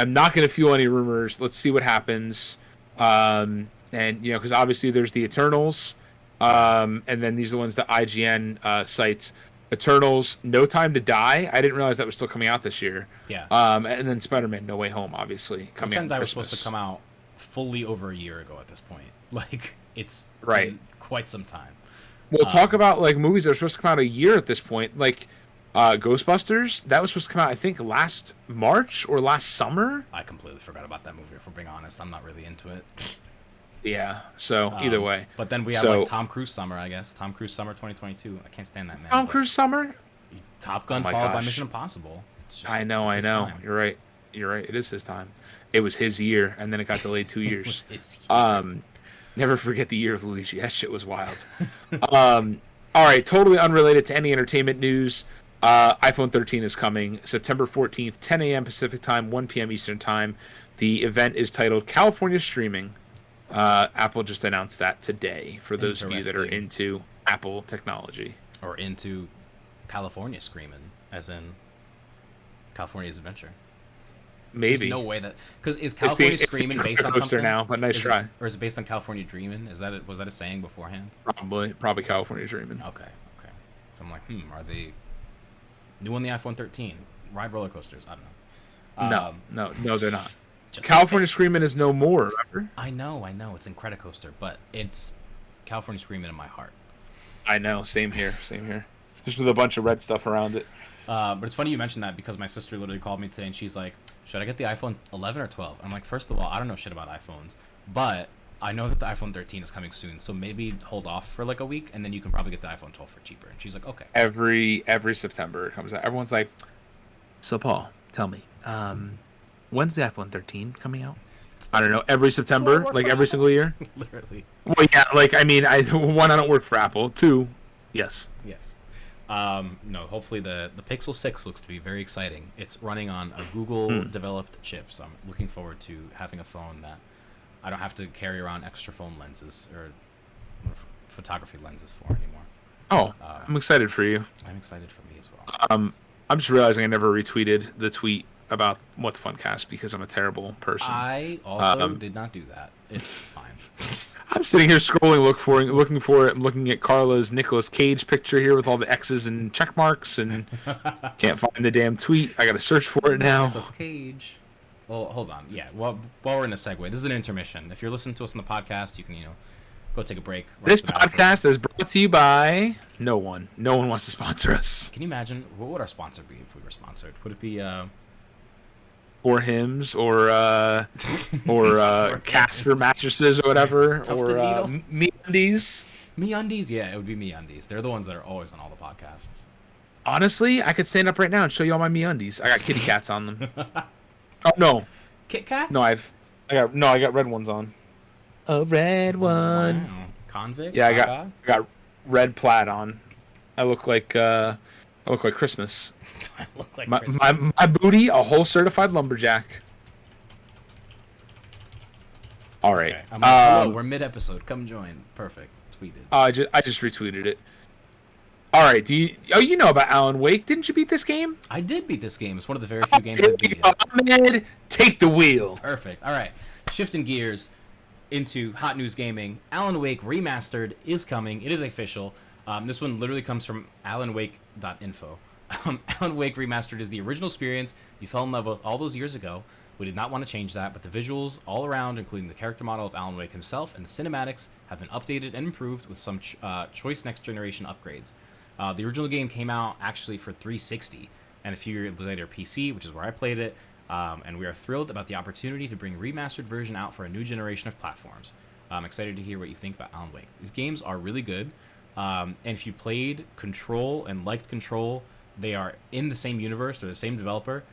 S1: not going to fuel any rumors. Let's see what happens. And because obviously there's the Eternals, and then these are the ones that IGN cites. Eternals, No Time to Die. I didn't realize that was still coming out this year.
S2: Yeah.
S1: And then Spider-Man: No Way Home, obviously coming out.
S2: No Time to Die was supposed to come out fully over a year ago at this point. Like it's
S1: right.
S2: Been quite some time.
S1: We'll talk about like movies that are supposed to come out a year at this point. Like Ghostbusters, that was supposed to come out I think last March or last summer.
S2: I completely forgot about that movie. If we're being honest, I'm not really into it.
S1: Yeah. So either way.
S2: But then we have like Tom Cruise summer, I guess. Tom Cruise summer 2022. I can't stand that man.
S1: Tom Cruise summer.
S2: Top Gun followed by Mission Impossible.
S1: I know. Time. You're right. It is his time. It was his year, and then it got delayed 2 years.
S2: It was his year.
S1: Never forget the year of Luigi. That shit was wild. All right, totally unrelated to any entertainment news. iPhone 13 is coming September 14th, 10 a.m. Pacific time, 1 p.m. Eastern time. The event is titled California Streaming. Apple just announced that today for those of you that are into Apple technology.
S2: Or into California Screaming, as in California's Adventure.
S1: Maybe.
S2: There's no way that... Because is California Screaming based on something?
S1: Now, but nice try.
S2: Or is it based on California Dreaming? Was that a saying beforehand?
S1: Probably California Dreaming.
S2: Okay. So I'm like, are they... New on the iPhone 13. Ride roller coasters. I don't know.
S1: No, they're not. California Screaming is no more, remember?
S2: I know. It's Incredicoaster, but it's California Screaming in my heart.
S1: I know. Same here. Just with a bunch of red stuff around it.
S2: But it's funny you mentioned that because my sister literally called me today and she's like, should I get the iPhone 11 or 12? I'm like, first of all, I don't know shit about iPhones, but I know that the iPhone 13 is coming soon, so maybe hold off for like a week and then you can probably get the iPhone 12 for cheaper. And she's like, okay.
S1: Every September it comes out. Everyone's like, so Paul, tell me, when's the iPhone 13 coming out? I don't know. Every September, like every single year.
S2: Literally.
S1: Well, yeah. Like I mean, one, I don't work for Apple. Two, yes.
S2: No. Hopefully the Pixel 6 looks to be very exciting. It's running on a Google developed chip, so I'm looking forward to having a phone that I don't have to carry around extra phone lenses or photography lenses for anymore.
S1: Oh, I'm excited for you.
S2: I'm excited for me as well.
S1: I'm just realizing I never retweeted the tweet about What the Funcast because I'm a terrible person.
S2: I also did not do that. It's fine.
S1: I'm sitting here scrolling, looking for it. I'm looking at Carla's Nicolas Cage picture here with all the X's and check marks, and can't find the damn tweet. I got to search for it now.
S2: Nicolas Cage. Well, hold on. Yeah, while we're in a segue, this is an intermission. If you're listening to us on the podcast, you can, go take a break.
S1: This podcast is brought to you by no one. No one wants to sponsor us.
S2: Can you imagine? What would our sponsor be if we were sponsored? Would it be
S1: or hymns or Casper mattresses or whatever, or MeUndies?
S2: MeUndies, yeah, it would be MeUndies. They're the ones that are always on all the podcasts.
S1: Honestly, I could stand up right now and show you all my MeUndies. I got kitty cats on them. Oh no,
S2: Kit Kats?
S1: No, I got red ones on. A red one.
S2: Wow. Convict?
S1: Yeah, I got red plaid on. I look like Christmas.
S2: I look like Christmas.
S1: My booty, a whole certified lumberjack. All right.
S2: Okay. Hello, we're mid-episode. Come join. Perfect. Tweeted.
S1: I just retweeted it. All right. You know about Alan Wake? Didn't you beat this game?
S2: I did beat this game. It's one of the very few games I beat.
S1: Ahmed, take the wheel.
S2: Perfect. All right. Shifting gears into hot news gaming. Alan Wake Remastered is coming. It is official. This one literally comes from alanwake.info. Alan Wake Remastered is the original experience you fell in love with all those years ago. We did not want to change that, but the visuals all around, including the character model of Alan Wake himself and the cinematics, have been updated and improved with some choice next-generation upgrades. The original game came out actually for 360, and a few years later PC, which is where I played it, and we are thrilled about the opportunity to bring a remastered version out for a new generation of platforms. I'm excited to hear what you think about Alan Wake. These games are really good, and if you played Control and liked Control, they are in the same universe. They're the same developer.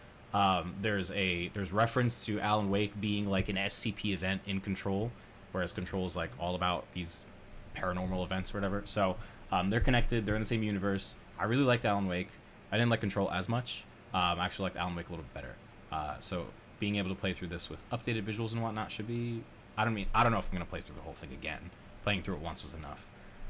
S2: There's reference to Alan Wake being like an SCP event in Control, whereas Control is like all about these paranormal events or whatever. So they're connected. They're in the same universe. I really liked Alan Wake. I didn't like Control as much. I actually liked Alan Wake a little bit better. So being able to play through this with updated visuals and whatnot should be. I don't know if I'm gonna play through the whole thing again. Playing through it once was enough.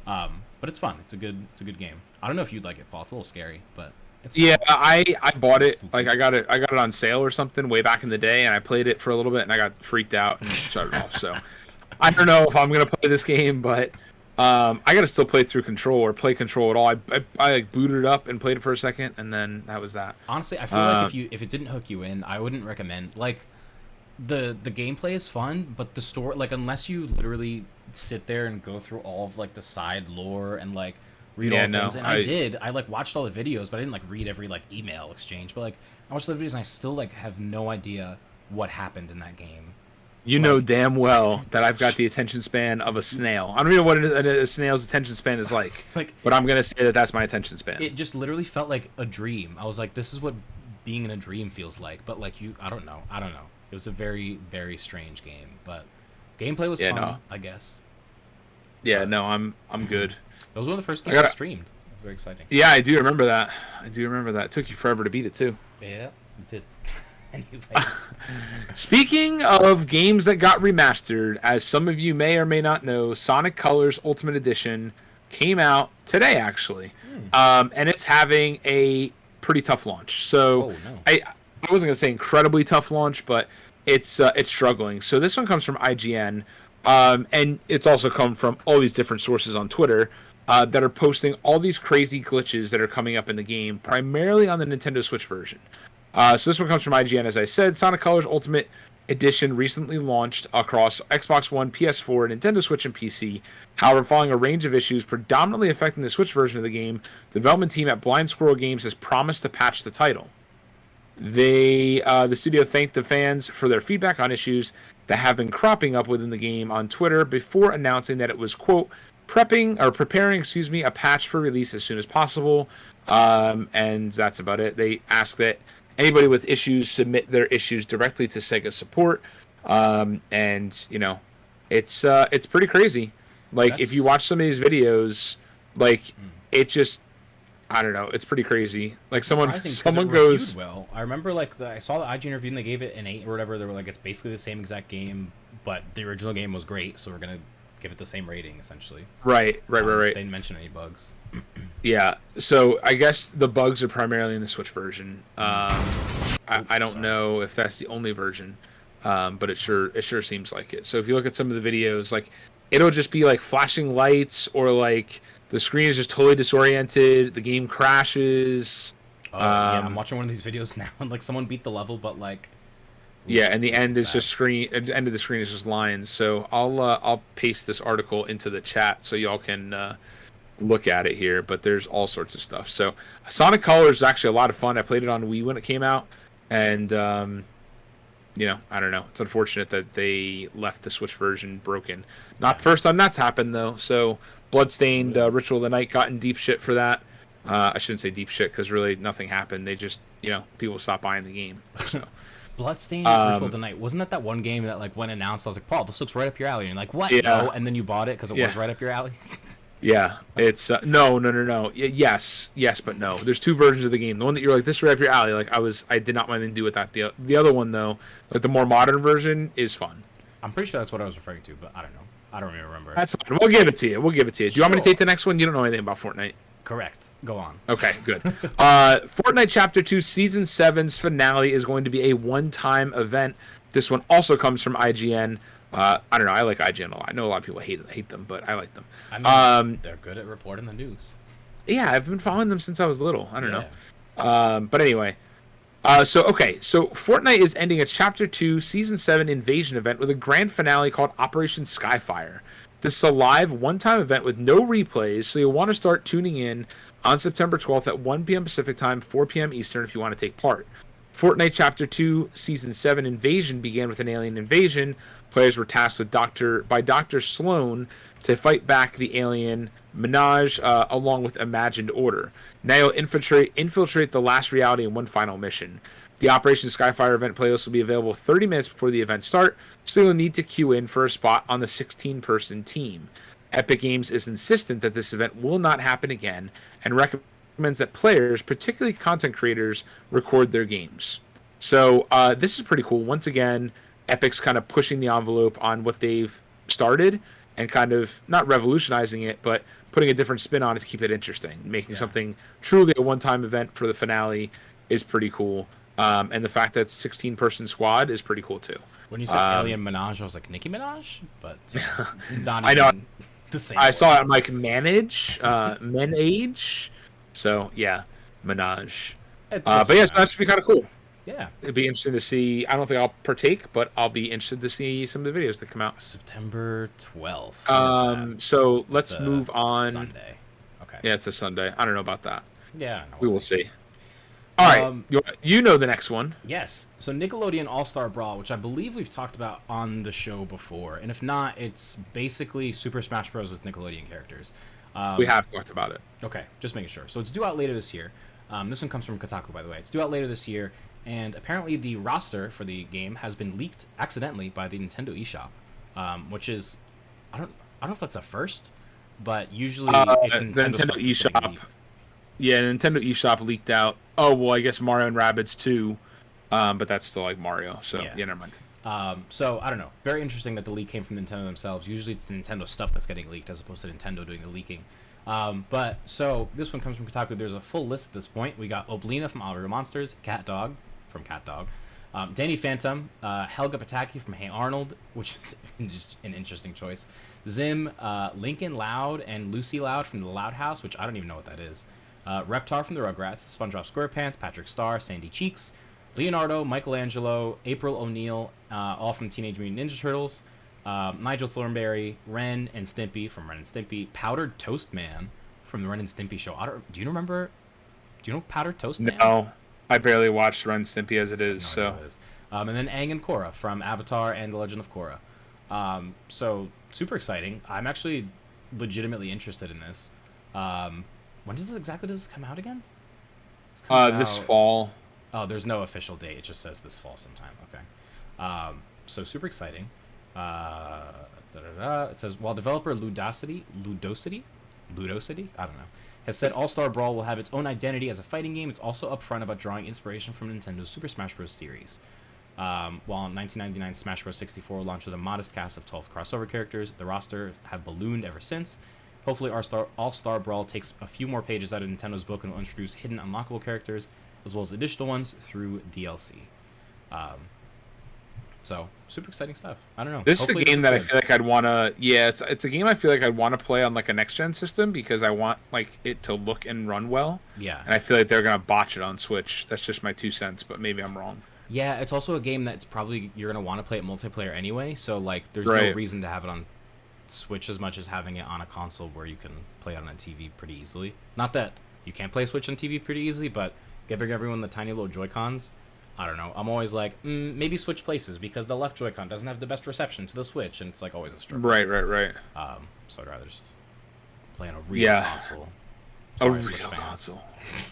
S2: But it's fun. It's a good game. I don't know if you'd like it, Paul. It's a little scary, but it's fun.
S1: Yeah, I bought it. Like I got it on sale or something way back in the day, and I played it for a little bit, and I got freaked out and shut it off. So I don't know if I'm gonna play this game, but I gotta still play through Control or play Control at all. I like booted it up and played it for a second, and then that was that.
S2: Honestly, I feel like if it didn't hook you in, I wouldn't recommend. Like the gameplay is fun, but the story, like unless you literally sit there and go through all of like the side lore and like read all the things, and I like watched all the videos, but I didn't like read every like email exchange. But like I watched the videos and I still like have no idea what happened in that game.
S1: You know damn well that I've got the attention span of a snail. I don't even know what a snail's attention span is like, but I'm gonna say that that's my attention span.
S2: It just literally felt like a dream. I was like, this is what being in a dream feels like. But like I don't know. It was a very, very strange game, but gameplay was fun, I guess.
S1: Yeah, no, I'm good.
S2: That was one of the first games I streamed. Very exciting.
S1: Yeah, I do remember that. It took you forever to beat it too.
S2: Yeah, it did. Anyways.
S1: Speaking of games that got remastered, as some of you may or may not know, Sonic Colors Ultimate Edition came out today, actually. And it's having a pretty tough launch. So I wasn't going to say incredibly tough launch, but it's struggling. So this one comes from IGN, and it's also come from all these different sources on Twitter that are posting all these crazy glitches that are coming up in the game, primarily on the Nintendo Switch version. So this one comes from IGN, as I said. Sonic Colors Ultimate Edition recently launched across Xbox One, PS4, Nintendo Switch, and PC. However, following a range of issues predominantly affecting the Switch version of the game, the development team at Blind Squirrel Games has promised to patch the title. The studio thanked the fans for their feedback on issues that have been cropping up within the game on Twitter before announcing that it was, quote, preparing a patch for release as soon as possible. And that's about it. They ask that anybody with issues submit their issues directly to Sega support. And you know, it's pretty crazy. Like if you watch some of these videos, like it just, I don't know, it's pretty crazy. Like someone goes,
S2: well, I remember like I saw the IGN review and they gave it an 8 or whatever. They were like, it's basically the same exact game, but the original game was great, so we're gonna give it the same rating essentially. Right. They didn't mention any bugs.
S1: Yeah, so I guess the bugs are primarily in the Switch version. I I don't know if that's the only version, but it sure seems like it. So if you look at some of the videos, like it'll just be like flashing lights, or like the screen is just totally disoriented, the game crashes.
S2: Yeah, I'm watching one of these videos now, and like someone beat the level, but like,
S1: Yeah, and the end is
S2: bad.
S1: just screen. At the end of the screen is just lines. So I'll paste this article into the chat so y'all can look at it here. But there's all sorts of stuff. So Sonic Colors is actually a lot of fun. I played it on Wii when it came out, and I don't know. It's unfortunate that they left the Switch version broken. Not first time that's happened though. So Bloodstained Ritual of the Night got in deep shit for that. I shouldn't say deep shit because really nothing happened. They just people stopped buying the game. So.
S2: Bloodstained Ritual of the Night. Wasn't that one game that like when announced, I was like, Paul, this looks right up your alley. And you're like, what?
S1: Yeah.
S2: No, and then you bought it because it was right up your alley.
S1: Yeah, it's no. Yes, but no. There's two versions of the game. The one that you're like, this is right up your alley. Like I did not want anything to do with that. The other one though, like the more modern version, is fun.
S2: I'm pretty sure that's what I was referring to, but I don't know. I don't even remember.
S1: That's fine. We'll give it to you. Do you want me to take the next one? You don't know anything about Fortnite.
S2: Correct. Go on.
S1: Okay, good. Fortnite Chapter 2 Season 7's finale is going to be a one-time event. This one also comes from IGN. I don't know. I like IGN a lot. I know a lot of people hate them, but I like them.
S2: I mean, they're good at reporting the news.
S1: Yeah, I've been following them since I was little. I don't know. But anyway. So Fortnite is ending its Chapter 2 Season 7 Invasion event with a grand finale called Operation Skyfire. This is a live, one-time event with no replays, so you'll want to start tuning in on September 12th at 1 p.m. Pacific Time, 4 p.m. Eastern if you want to take part. Fortnite Chapter 2 Season 7 Invasion began with an alien invasion. Players were tasked with by Dr. Sloan to fight back the alien Menage along with Imagined Order. Now you'll infiltrate the last reality in one final mission. The Operation Skyfire event playlist will be available 30 minutes before the event start, so you'll need to queue in for a spot on the 16-person team. Epic Games is insistent that this event will not happen again and recommends that players, particularly content creators, record their games. So this is pretty cool. Once again, Epic's kind of pushing the envelope on what they've started and kind of not revolutionizing it, but putting a different spin on it to keep it interesting. Making something truly a one-time event for the finale is pretty cool. And the fact that 16-person squad is pretty cool too.
S2: When you said Alien Minaj, I was like Nicki Minaj, but not even
S1: I know.
S2: The same.
S1: I saw it. I'm like Menage. So yeah, Minaj. But yes, that should be kind of cool.
S2: Yeah,
S1: it'd be interesting to see. I don't think I'll partake, but I'll be interested to see some of the videos that come out.
S2: September 12th.
S1: So let's move on.
S2: Sunday. Okay.
S1: Yeah, it's a Sunday. I don't know about that.
S2: Yeah, no,
S1: we will see. All right, you know the next one.
S2: Yes. So Nickelodeon All-Star Brawl, which I believe we've talked about on the show before, and if not, it's basically Super Smash Bros. With Nickelodeon characters.
S1: We have talked about it.
S2: Okay, just making sure. So it's due out later this year. This one comes from Kotaku, by the way. It's due out later this year, and apparently the roster for the game has been leaked accidentally by the Nintendo eShop, which is, I don't know if that's a first, but usually it's
S1: the Nintendo eShop. Yeah, Nintendo eShop leaked out. Oh well, I guess Mario and Rabbids 2, but that's still like Mario. So yeah never mind.
S2: So I don't know. Very interesting that the leak came from Nintendo themselves. Usually it's the Nintendo stuff that's getting leaked as opposed to Nintendo doing the leaking. But so this one comes from Kotaku. There's a full list at this point. We got Oblina from All Monsters, Cat Dog from Cat Dog, Danny Phantom, Helga Pataki from Hey Arnold, which is just an interesting choice. Zim, Lincoln Loud, and Lucy Loud from the Loud House, which I don't even know what that is. Reptar from the Rugrats, SpongeBob SquarePants, Patrick Star, Sandy Cheeks, Leonardo, Michelangelo, April O'Neil, all from Teenage Mutant Ninja Turtles, Nigel Thornberry, Ren and Stimpy from Ren and Stimpy, Powdered Toast Man from the Ren and Stimpy show. Do you know Powdered Toast Man?
S1: No, I barely watched Ren and Stimpy as it is.
S2: And then Aang and Korra from Avatar and The Legend of Korra. So super exciting. I'm actually legitimately interested in this. When does this come out again?
S1: This fall.
S2: Oh, there's no official date. It just says this fall sometime. Okay. So super exciting. It says, while developer Ludosity, I don't know, has said All-Star Brawl will have its own identity as a fighting game, it's also upfront about drawing inspiration from Nintendo's Super Smash Bros. Series. While 1999 Smash Bros. 64 launched with a modest cast of 12 crossover characters, the roster have ballooned ever since. Hopefully All-Star Brawl takes a few more pages out of Nintendo's book and will introduce hidden unlockable characters as well as additional ones through DLC. So super exciting stuff. I don't know.
S1: This
S2: Hopefully
S1: is a game
S2: this
S1: that
S2: is
S1: I feel like I'd want to. Yeah, it's a game I feel like I'd want to play on like a next gen system because I want like it to look and run well.
S2: Yeah.
S1: And I feel like they're gonna botch it on Switch. That's just my 2 cents, but maybe I'm wrong.
S2: Yeah, it's also a game that's probably you're gonna want to play it multiplayer anyway. So like, there's no
S1: Right.
S2: reason to have it on Switch as much as having it on a console where you can play it on a TV pretty easily. Not that you can't play Switch on TV pretty easily, but giving everyone the tiny little Joy-Cons, I don't know. I'm always like, maybe switch places because the left Joy-Con doesn't have the best reception to the Switch, and it's like always a struggle.
S1: Right.
S2: So I'd rather just play on a real console. Sorry,
S1: A
S2: Switch
S1: real
S2: fans.
S1: console,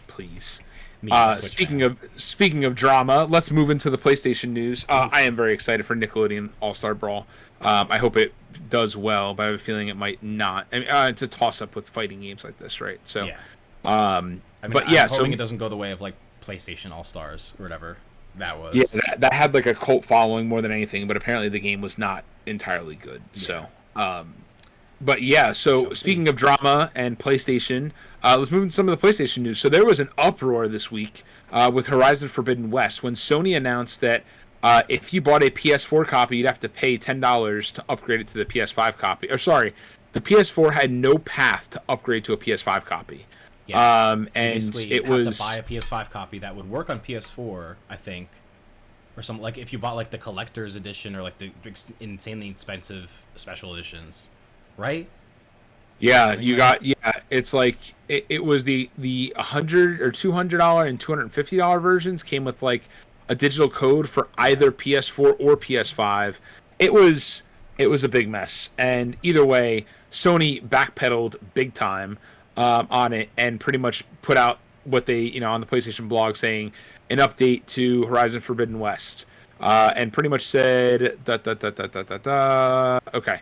S1: please.
S2: Me, the Switch
S1: Speaking of drama, let's move into the PlayStation news. I am very excited for Nickelodeon All-Star Brawl. I hope it does well, but I have a feeling it might not. I mean, it's a toss-up with fighting games like this, right? So,
S2: yeah.
S1: I
S2: mean,
S1: but yeah,
S2: I'm hoping
S1: so
S2: it doesn't go the way of like PlayStation All Stars or whatever that was.
S1: yeah, that had like a cult following more than anything, but apparently the game was not entirely good.
S2: Yeah.
S1: So, but yeah, so speaking of drama and PlayStation, let's move into some of the PlayStation news. So there was an uproar this week with Horizon Forbidden West when Sony announced that if you bought a PS4 copy, you'd have to pay $10 to upgrade it to the PS5 copy. Or sorry, the PS4 had no path to upgrade to a PS5 copy.
S2: Yeah.
S1: And
S2: basically,
S1: it
S2: you'd
S1: was
S2: have to buy a PS5 copy that would work on PS4, I think, or some like if you bought like the collector's edition or like the insanely expensive special editions, right?
S1: Yeah, it's like it was the $100 or $200 and $250 versions came with like a digital code for either PS4 or PS5. It was a big mess, and either way, Sony backpedaled big time on it and pretty much put out what they on the PlayStation blog saying an update to Horizon Forbidden West, and pretty much said okay.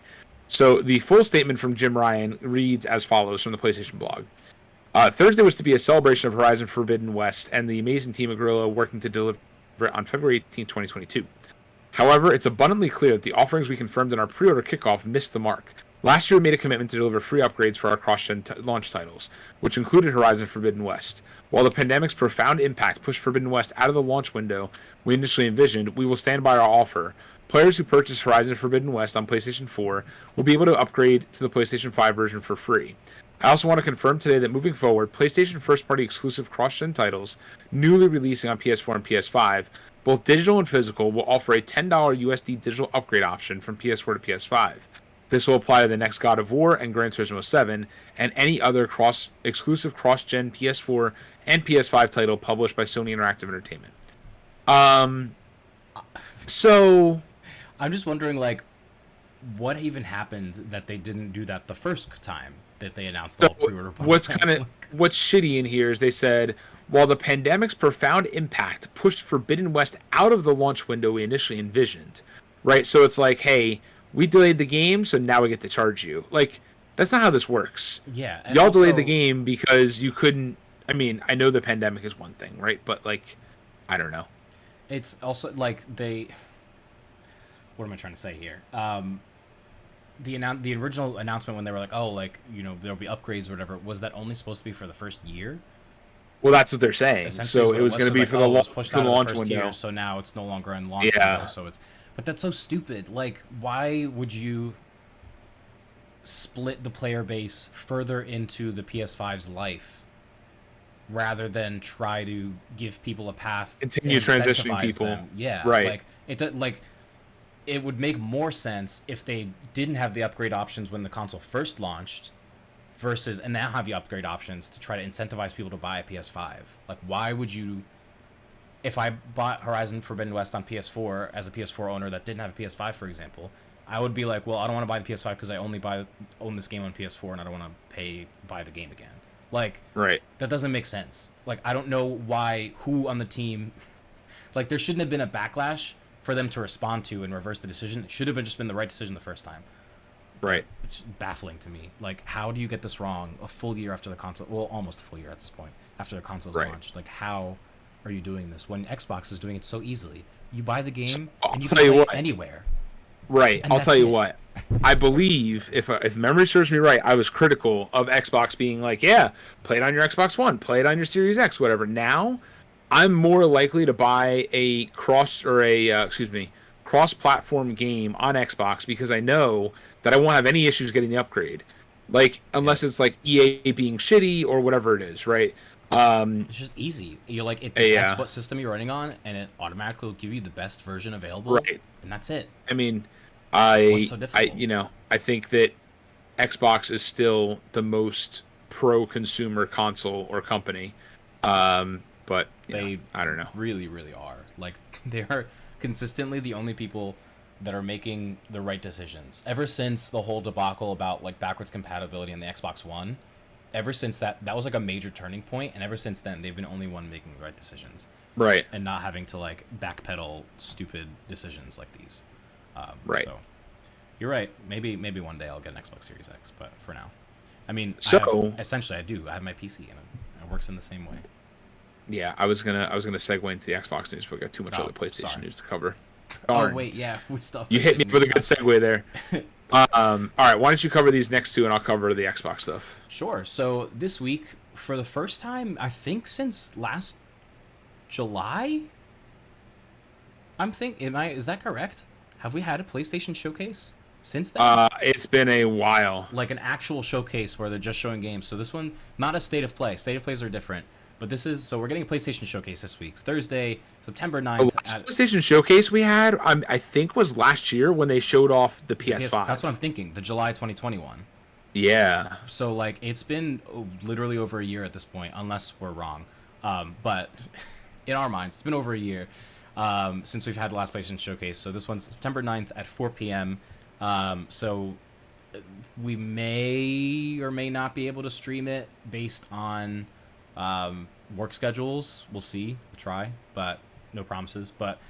S1: So the full statement from Jim Ryan reads as follows from the PlayStation blog. Thursday was to be a celebration of Horizon Forbidden West and the amazing team at Guerrilla working to deliver it on February 18, 2022. However, it's abundantly clear that the offerings we confirmed in our pre-order kickoff missed the mark. Last year, we made a commitment to deliver free upgrades for our cross-gen launch titles, which included Horizon Forbidden West. While the pandemic's profound impact pushed Forbidden West out of the launch window we initially envisioned, we will stand by our offer. Players who purchase Horizon Forbidden West on PlayStation 4 will be able to upgrade to the PlayStation 5 version for free. I also want to confirm today that moving forward, PlayStation first-party exclusive cross-gen titles, newly releasing on PS4 and PS5, both digital and physical, will offer a $10 USD digital upgrade option from PS4 to PS5. This will apply to the next God of War and Gran Turismo 7, and any other exclusive cross-gen PS4 and PS5 title published by Sony Interactive Entertainment. So
S2: I'm just wondering, like, what even happened that they didn't do that the first time that they announced all pre-order
S1: what's shitty in here is they said, while the pandemic's profound impact pushed Forbidden West out of the launch window we initially envisioned, right? So it's like, hey, we delayed the game, so now we get to charge you. Like, that's not how this works.
S2: Yeah.
S1: Y'all delayed the game because you couldn't. I mean, I know the pandemic is one thing, right? But, like, I don't know.
S2: It's also, like, what am I trying to say here? The original announcement when they were like, oh, like, there'll be upgrades or whatever, was that only supposed to be for the first year?
S1: Well, that's what they're saying. So it was going to be for the launch window.
S2: Year, so now it's no longer in launch window. So but that's so stupid. Like, why would you split the player base further into the PS5's life rather than try to give people a path,
S1: continue transitioning people?
S2: Them? Yeah,
S1: right.
S2: It would make more sense if they didn't have the upgrade options when the console first launched, versus and now have the upgrade options to try to incentivize people to buy a PS5. Like, why would you? If I bought Horizon Forbidden West on PS4 as a PS4 owner that didn't have a PS5, for example, I would be like, well, I don't want to buy the PS5 because I only own this game on PS4 and I don't want to buy the game again. Like,
S1: right.
S2: That doesn't make sense. Like, I don't know who on the team, like, there shouldn't have been a backlash for them to respond to and reverse the decision. It should have just been the right decision the first time.
S1: Right.
S2: It's baffling to me. Like, how do you get this wrong a full year after the console? Well, almost a full year at this point after the console's launched. Like, how are you doing this when Xbox is doing it so easily? You buy the game and you can play it anywhere.
S1: Right. I'll tell you what. I believe, if memory serves me right, I was critical of Xbox being like, yeah, play it on your Xbox One, play it on your Series X, whatever. Now, I'm more likely to buy a cross-platform game on Xbox because I know that I won't have any issues getting the upgrade. Like unless it's
S2: Yes.
S1: like EA being shitty or whatever it is, right?
S2: It's just easy. You're like, it detects
S1: Yeah,
S2: what system you're running on, and it automatically will give you the best version available,
S1: right.
S2: and that's it.
S1: I mean,
S2: What's so
S1: I
S2: difficult?
S1: I think that Xbox is still the most pro-consumer console or company. But
S2: They
S1: I don't know.
S2: really, really are. Like, they are consistently the only people that are making the right decisions. Ever since the whole debacle about like backwards compatibility in the Xbox One, ever since that was like a major turning point, and ever since then they've been the only one making the right decisions
S1: Right,
S2: and not having to like backpedal stupid decisions like these.
S1: right.
S2: So you're right. Maybe one day I'll get an Xbox Series X, but for now, I mean,
S1: So
S2: essentially I do. I have my PC and it works in the same way.
S1: yeah, I was gonna segue into the Xbox news, but we got too much
S2: Oh,
S1: other PlayStation
S2: sorry.
S1: news to cover.
S2: Oh
S1: Darn,
S2: wait, yeah, we still have
S1: you hit me
S2: PlayStation
S1: with a
S2: news
S1: good segue there. All right, why don't you cover these next two, and I'll cover the Xbox stuff.
S2: Sure. So this week, for the first time, I think since last July, is that correct? Have we had a PlayStation showcase since then?
S1: It's been a while.
S2: Like an actual showcase where they're just showing games. So this one, not a state of play. State of plays are different. But this is, so we're getting a PlayStation showcase this week. It's Thursday, September
S1: The
S2: 9th
S1: last
S2: at
S1: PlayStation showcase we had, I think, was last year when they showed off the
S2: the PS. That's what I'm
S1: PS5.
S2: thinking. The July 2021.
S1: Yeah,
S2: So like it's been literally over a year at this point, unless we're wrong. But in our minds, it's been over a year since we've had the last PlayStation showcase. So this one's September 9th at 4 p.m. So we may or may not be able to stream it based on work schedules. We'll see. We'll try, but no promises. But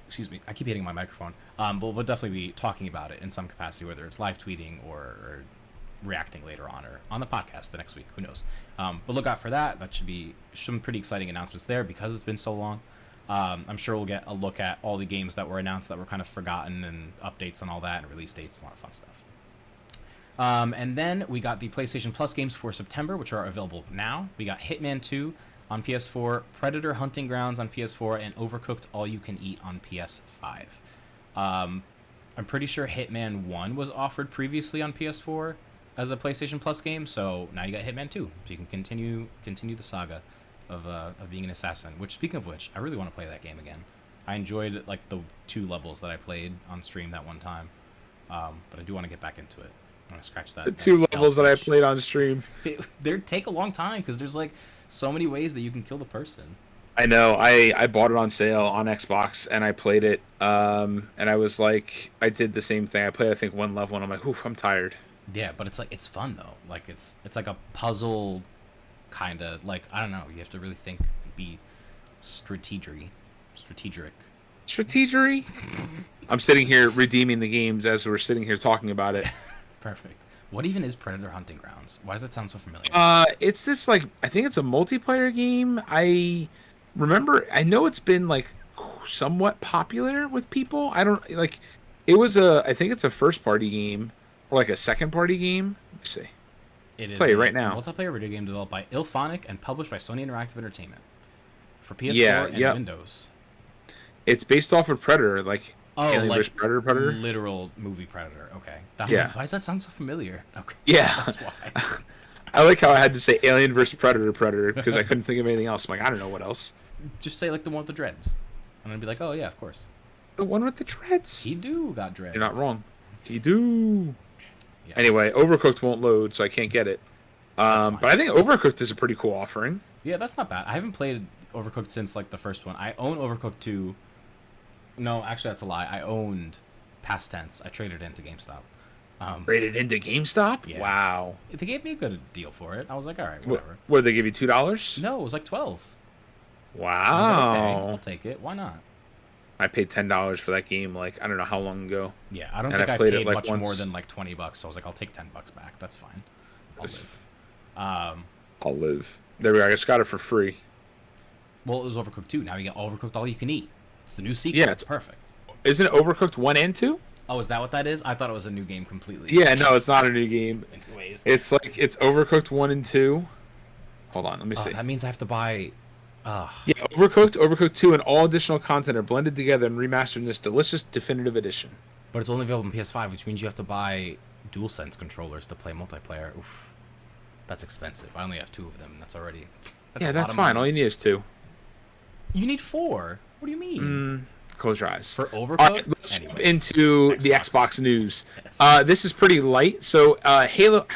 S2: excuse me, I keep hitting my microphone. But we'll definitely be talking about it in some capacity, whether it's live tweeting or reacting later on or on the podcast the next week. Who knows? But look out for that. That should be some pretty exciting announcements there because it's been so long. I'm sure we'll get a look at all the games that were announced that were kind of forgotten and updates and all that and release dates and a lot of fun stuff. And then we got the PlayStation Plus games for September, which are available now. We got Hitman 2 on PS4, Predator Hunting Grounds on PS4, and Overcooked All You Can Eat on PS5. I'm pretty sure Hitman 1 was offered previously on PS4 as a PlayStation Plus game, so now you got Hitman 2, so you can continue the saga of being an assassin. Which, speaking of which, I really want to play that game again. I enjoyed like the 2 levels that I played on stream that one time, but I do want to get back into it. I'm gonna scratch that.
S1: the
S2: that
S1: two
S2: stealth
S1: levels that I
S2: itch.
S1: played on stream.
S2: They take a long time because there's like so many ways that you can kill the person.
S1: I know. I bought it on sale on Xbox and I played it. And I was like, I did the same thing. I played, I think, one level and I'm like, oof, I'm tired.
S2: Yeah, but it's like it's fun though. Like it's like a puzzle, kind of like I don't know. You have to really think, be strategic.
S1: Strategery. I'm sitting here redeeming the games as we're sitting here talking about it.
S2: Perfect. What even is Predator Hunting Grounds? Why does that sound so familiar?
S1: It's this like I think it's a multiplayer game. I know it's been like somewhat popular with people. I don't like. It was I think it's a first party game or like a second party game. Let me see.
S2: It is
S1: Play it
S2: a
S1: right now.
S2: multiplayer video game developed by Ilphonic and published by Sony Interactive Entertainment for PS4
S1: Yeah,
S2: and
S1: yep.
S2: Windows.
S1: It's based off of Predator, like
S2: Oh,
S1: Alien
S2: like
S1: vs Predator.
S2: literal movie Predator. Okay.
S1: Yeah.
S2: Why does that sound so familiar? Okay.
S1: Yeah.
S2: That's why.
S1: I like how I had to say Alien vs Predator because I couldn't think of anything else. I'm like, I don't know what else.
S2: Just say like the one with the dreads. And I'd be like, oh yeah, of course.
S1: The one with the dreads.
S2: He do got dreads.
S1: You're not wrong. You do.
S2: Yes.
S1: Anyway, Overcooked won't load, so I can't get it.
S2: That's fine.
S1: But I think Overcooked is a pretty cool offering.
S2: Yeah, that's not bad. I haven't played Overcooked since like the first one. I own Overcooked 2. No, actually that's a lie. I owned past tense. I traded it into GameStop.
S1: Rated into GameStop.
S2: Yeah.
S1: Wow.
S2: They gave me a good deal for it. I was like, all right, whatever.
S1: What did they give you $2?
S2: No, it was like 12. I was like, okay,
S1: Wow.
S2: I'll take it. Why not?
S1: I paid $10 for that game. Like I don't know how long ago.
S2: Yeah, I don't
S1: And
S2: think
S1: I
S2: I
S1: played
S2: paid
S1: it, like,
S2: much more
S1: once.
S2: than like $20. So I was like, I'll take $10 back. That's fine. I'll
S1: Just-
S2: live.
S1: I'll live. There we go. I just got it for free.
S2: Well, it was Overcooked 2. Now you get Overcooked All You Can Eat. It's the new sequel.
S1: Yeah,
S2: It's perfect.
S1: Isn't it Overcooked 1 and 2?
S2: Oh, is that what that is? I thought it was a new game completely.
S1: Yeah, no, it's not a new game.
S2: Anyways.
S1: It's like it's Overcooked 1 and 2. Hold on, let me
S2: Oh,
S1: see.
S2: that means I have to buy Ah,
S1: Yeah, Overcooked 2, and all additional content are blended together and remastered in this delicious definitive edition.
S2: but it's only available on PS5, which means you have to buy DualSense controllers to play multiplayer. Oof, that's expensive. I only have 2 of them. That's already
S1: Yeah,
S2: a lot
S1: that's
S2: of
S1: fine.
S2: money.
S1: All you need is 2.
S2: You need 4. What do you mean?
S1: Close your eyes.
S2: For
S1: All
S2: Overcooked?
S1: right, let's jump
S2: Anyways,
S1: into the Xbox news.
S2: Yes.
S1: This is pretty light. So Halo,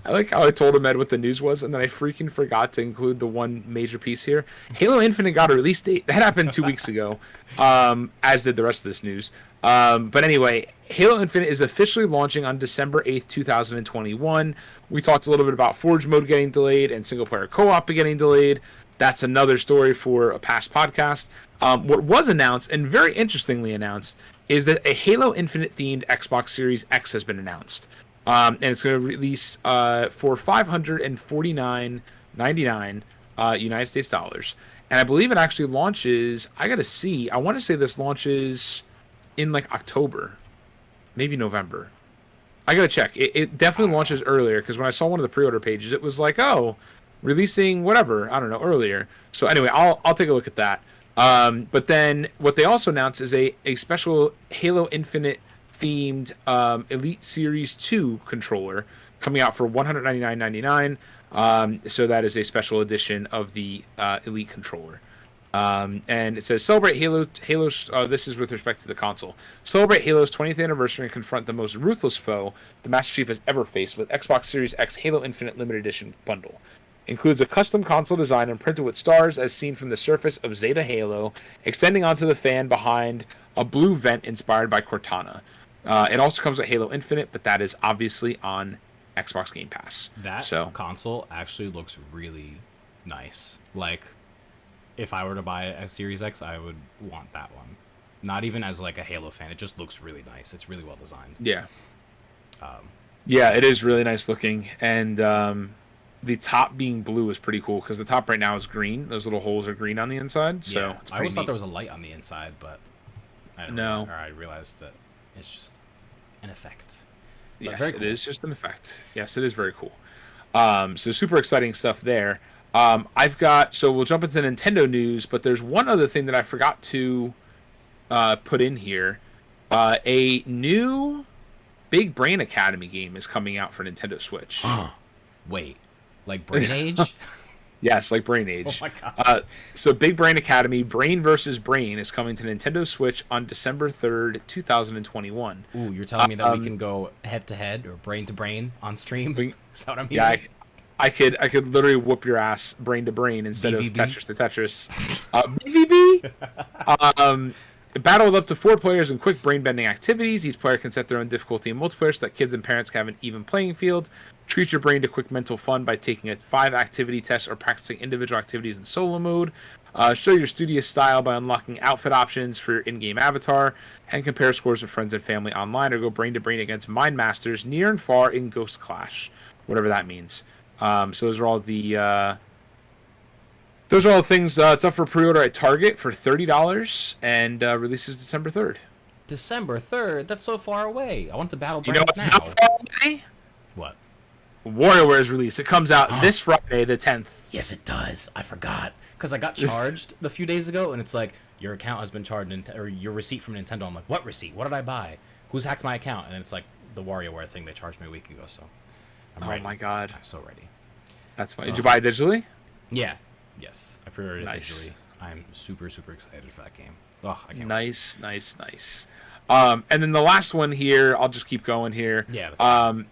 S1: I like how I told Ahmed what the news was, and then I freaking forgot to include the one major piece here. Halo Infinite got a release date. That happened 2 weeks ago, as did the rest of this news. But anyway, Halo Infinite is officially launching on December 8th, 2021. We talked a little bit about Forge mode getting delayed and single-player co-op getting delayed. That's another story for a past podcast. What was announced, and very interestingly announced, is that a Halo Infinite themed Xbox Series X has been announced. And it's going to release for $549.99 United States dollars. And I believe it actually launches, I got to see, I want to say this launches in like October, maybe November. I got to check. It definitely launches earlier, because when I saw one of the pre-order pages, it was like, oh, releasing whatever, I don't know, earlier. So anyway, I'll take a look at that. But then what they also announced is a special Halo Infinite themed Elite Series 2 controller coming out for $199.99. So that is a special edition of the Elite controller. And it says, celebrate Halo's, this is with respect to the console. Celebrate Halo's 20th anniversary and confront the most ruthless foe the Master Chief has ever faced with Xbox Series X Halo Infinite Limited Edition bundle. Includes a custom console design and printed with stars as seen from the surface of Zeta Halo, extending onto the fan behind a blue vent inspired by Cortana. It also comes with Halo Infinite, but that is obviously on Xbox Game Pass.
S2: That console actually looks really nice. Like, if I were to buy a Series X, I would want that one. Not even as like a Halo fan, it just looks really nice. It's really well designed.
S1: Yeah. Yeah, it is really nice looking, and the top being blue is pretty cool, because the top right now is green. Those little holes are green on the inside, so
S2: yeah,
S1: it's
S2: I always thought there was a light on the inside, but I don't know. Or I realized that it's just an effect. But
S1: yes,
S2: very cool.
S1: It is just an effect. Yes, it is very cool. So super exciting stuff there. So we'll jump into Nintendo news, but there's one other thing that I forgot to put in here. A new Big Brain Academy game is coming out for Nintendo Switch.
S2: Wait, like Brain Age?
S1: Yes, like Brain Age.
S2: Oh my god.
S1: So Big Brain Academy, Brain versus Brain, is coming to Nintendo Switch on December 3rd, 2021.
S2: Ooh, you're telling me that we can go head to head or brain to brain on stream? Is that what I'm hearing?
S1: Yeah, I could literally whoop your ass brain to brain instead
S2: BVB?
S1: of Tetris to Tetris. BVB. Battle with up to 4 players in quick brain-bending activities. Each player can set their own difficulty in multiplayer so that kids and parents can have an even playing field. Treat your brain to quick mental fun by taking a 5-activity test or practicing individual activities in solo mode. Show your studious style by unlocking outfit options for your in-game avatar. And compare scores with friends and family online, or go brain-to-brain against Mind Masters near and far in Ghost Clash. Whatever that means. So those are all the... Those are all the things. It's up for pre-order at Target for $30 and releases December 3rd.
S2: December 3rd? That's so far away. I want the Battle
S1: You know
S2: Brands
S1: what's
S2: now.
S1: not far away?
S2: What?
S1: WarioWare's release. It comes out this Friday, the 10th.
S2: Yes, it does. I forgot. Because I got charged a few days ago, and it's like, your account has been charged, or your receipt from Nintendo. I'm like, what receipt? What did I buy? Who's hacked my account? And it's like the WarioWare thing they charged me a week ago, so I'm ready.
S1: Oh my god.
S2: I'm so ready.
S1: That's funny. Did you buy it digitally?
S2: Yeah. Yes. I pre-ordered it
S1: Nice.
S2: digitally. I'm super, super excited for that game. Oh, I can't
S1: Nice. And then the last one here, I'll just keep going here.
S2: Yeah.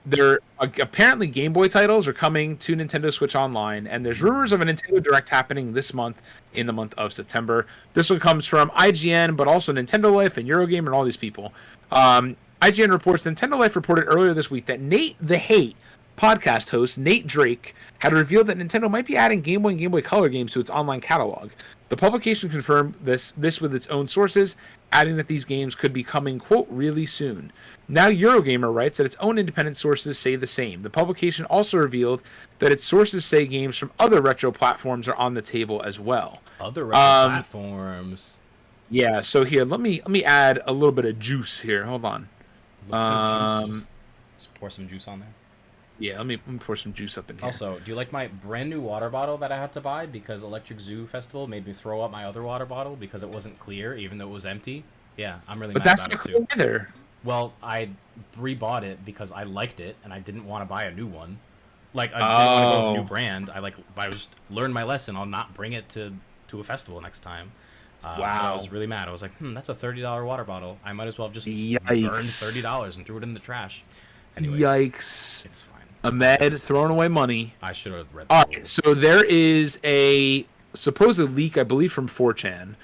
S1: There apparently Game Boy titles are coming to Nintendo Switch Online, and there's rumors of a Nintendo Direct happening this month, in the month of September. This one comes from IGN, but also Nintendo Life and Eurogamer and all these people. IGN reports Nintendo Life reported earlier this week that Nate the Hate podcast host Nate Drake had revealed that Nintendo might be adding Game Boy and Game Boy Color games to its online catalog. The publication confirmed this with its own sources, adding that these games could be coming, quote, really soon. Now Eurogamer writes that its own independent sources say the same. The publication also revealed that its sources say games from other retro platforms are on the table as well.
S2: Other retro platforms.
S1: Yeah, so here, let me add a little bit of juice here. Hold on.
S2: Just pour some juice on there.
S1: Yeah, let me pour some juice up in here.
S2: Also, do you like my brand new water bottle that I had to buy because Electric Zoo Festival made me throw up my other water bottle because it wasn't clear, even though it was empty? Yeah, I'm really
S1: But
S2: mad
S1: that's
S2: about
S1: not
S2: it too.
S1: cool either.
S2: Well, I rebought it because I liked it and I didn't want to buy a new one. Like I didn't want to go with a new
S1: Oh,
S2: brand. I just learned my lesson. I'll not bring it to a festival next time. But I
S1: wow.
S2: was really mad. I was like, that's a $30 water bottle. I might as well have just burned
S1: Yikes.
S2: $30 and threw it in the trash. Anyways,
S1: Yikes.
S2: it's fine. I'll take
S1: Ahmed
S2: this to the
S1: throwing away
S2: side.
S1: money.
S2: I should have read
S1: All
S2: the
S1: right,
S2: rules.
S1: so there is a supposed leak, I believe, from 4chan.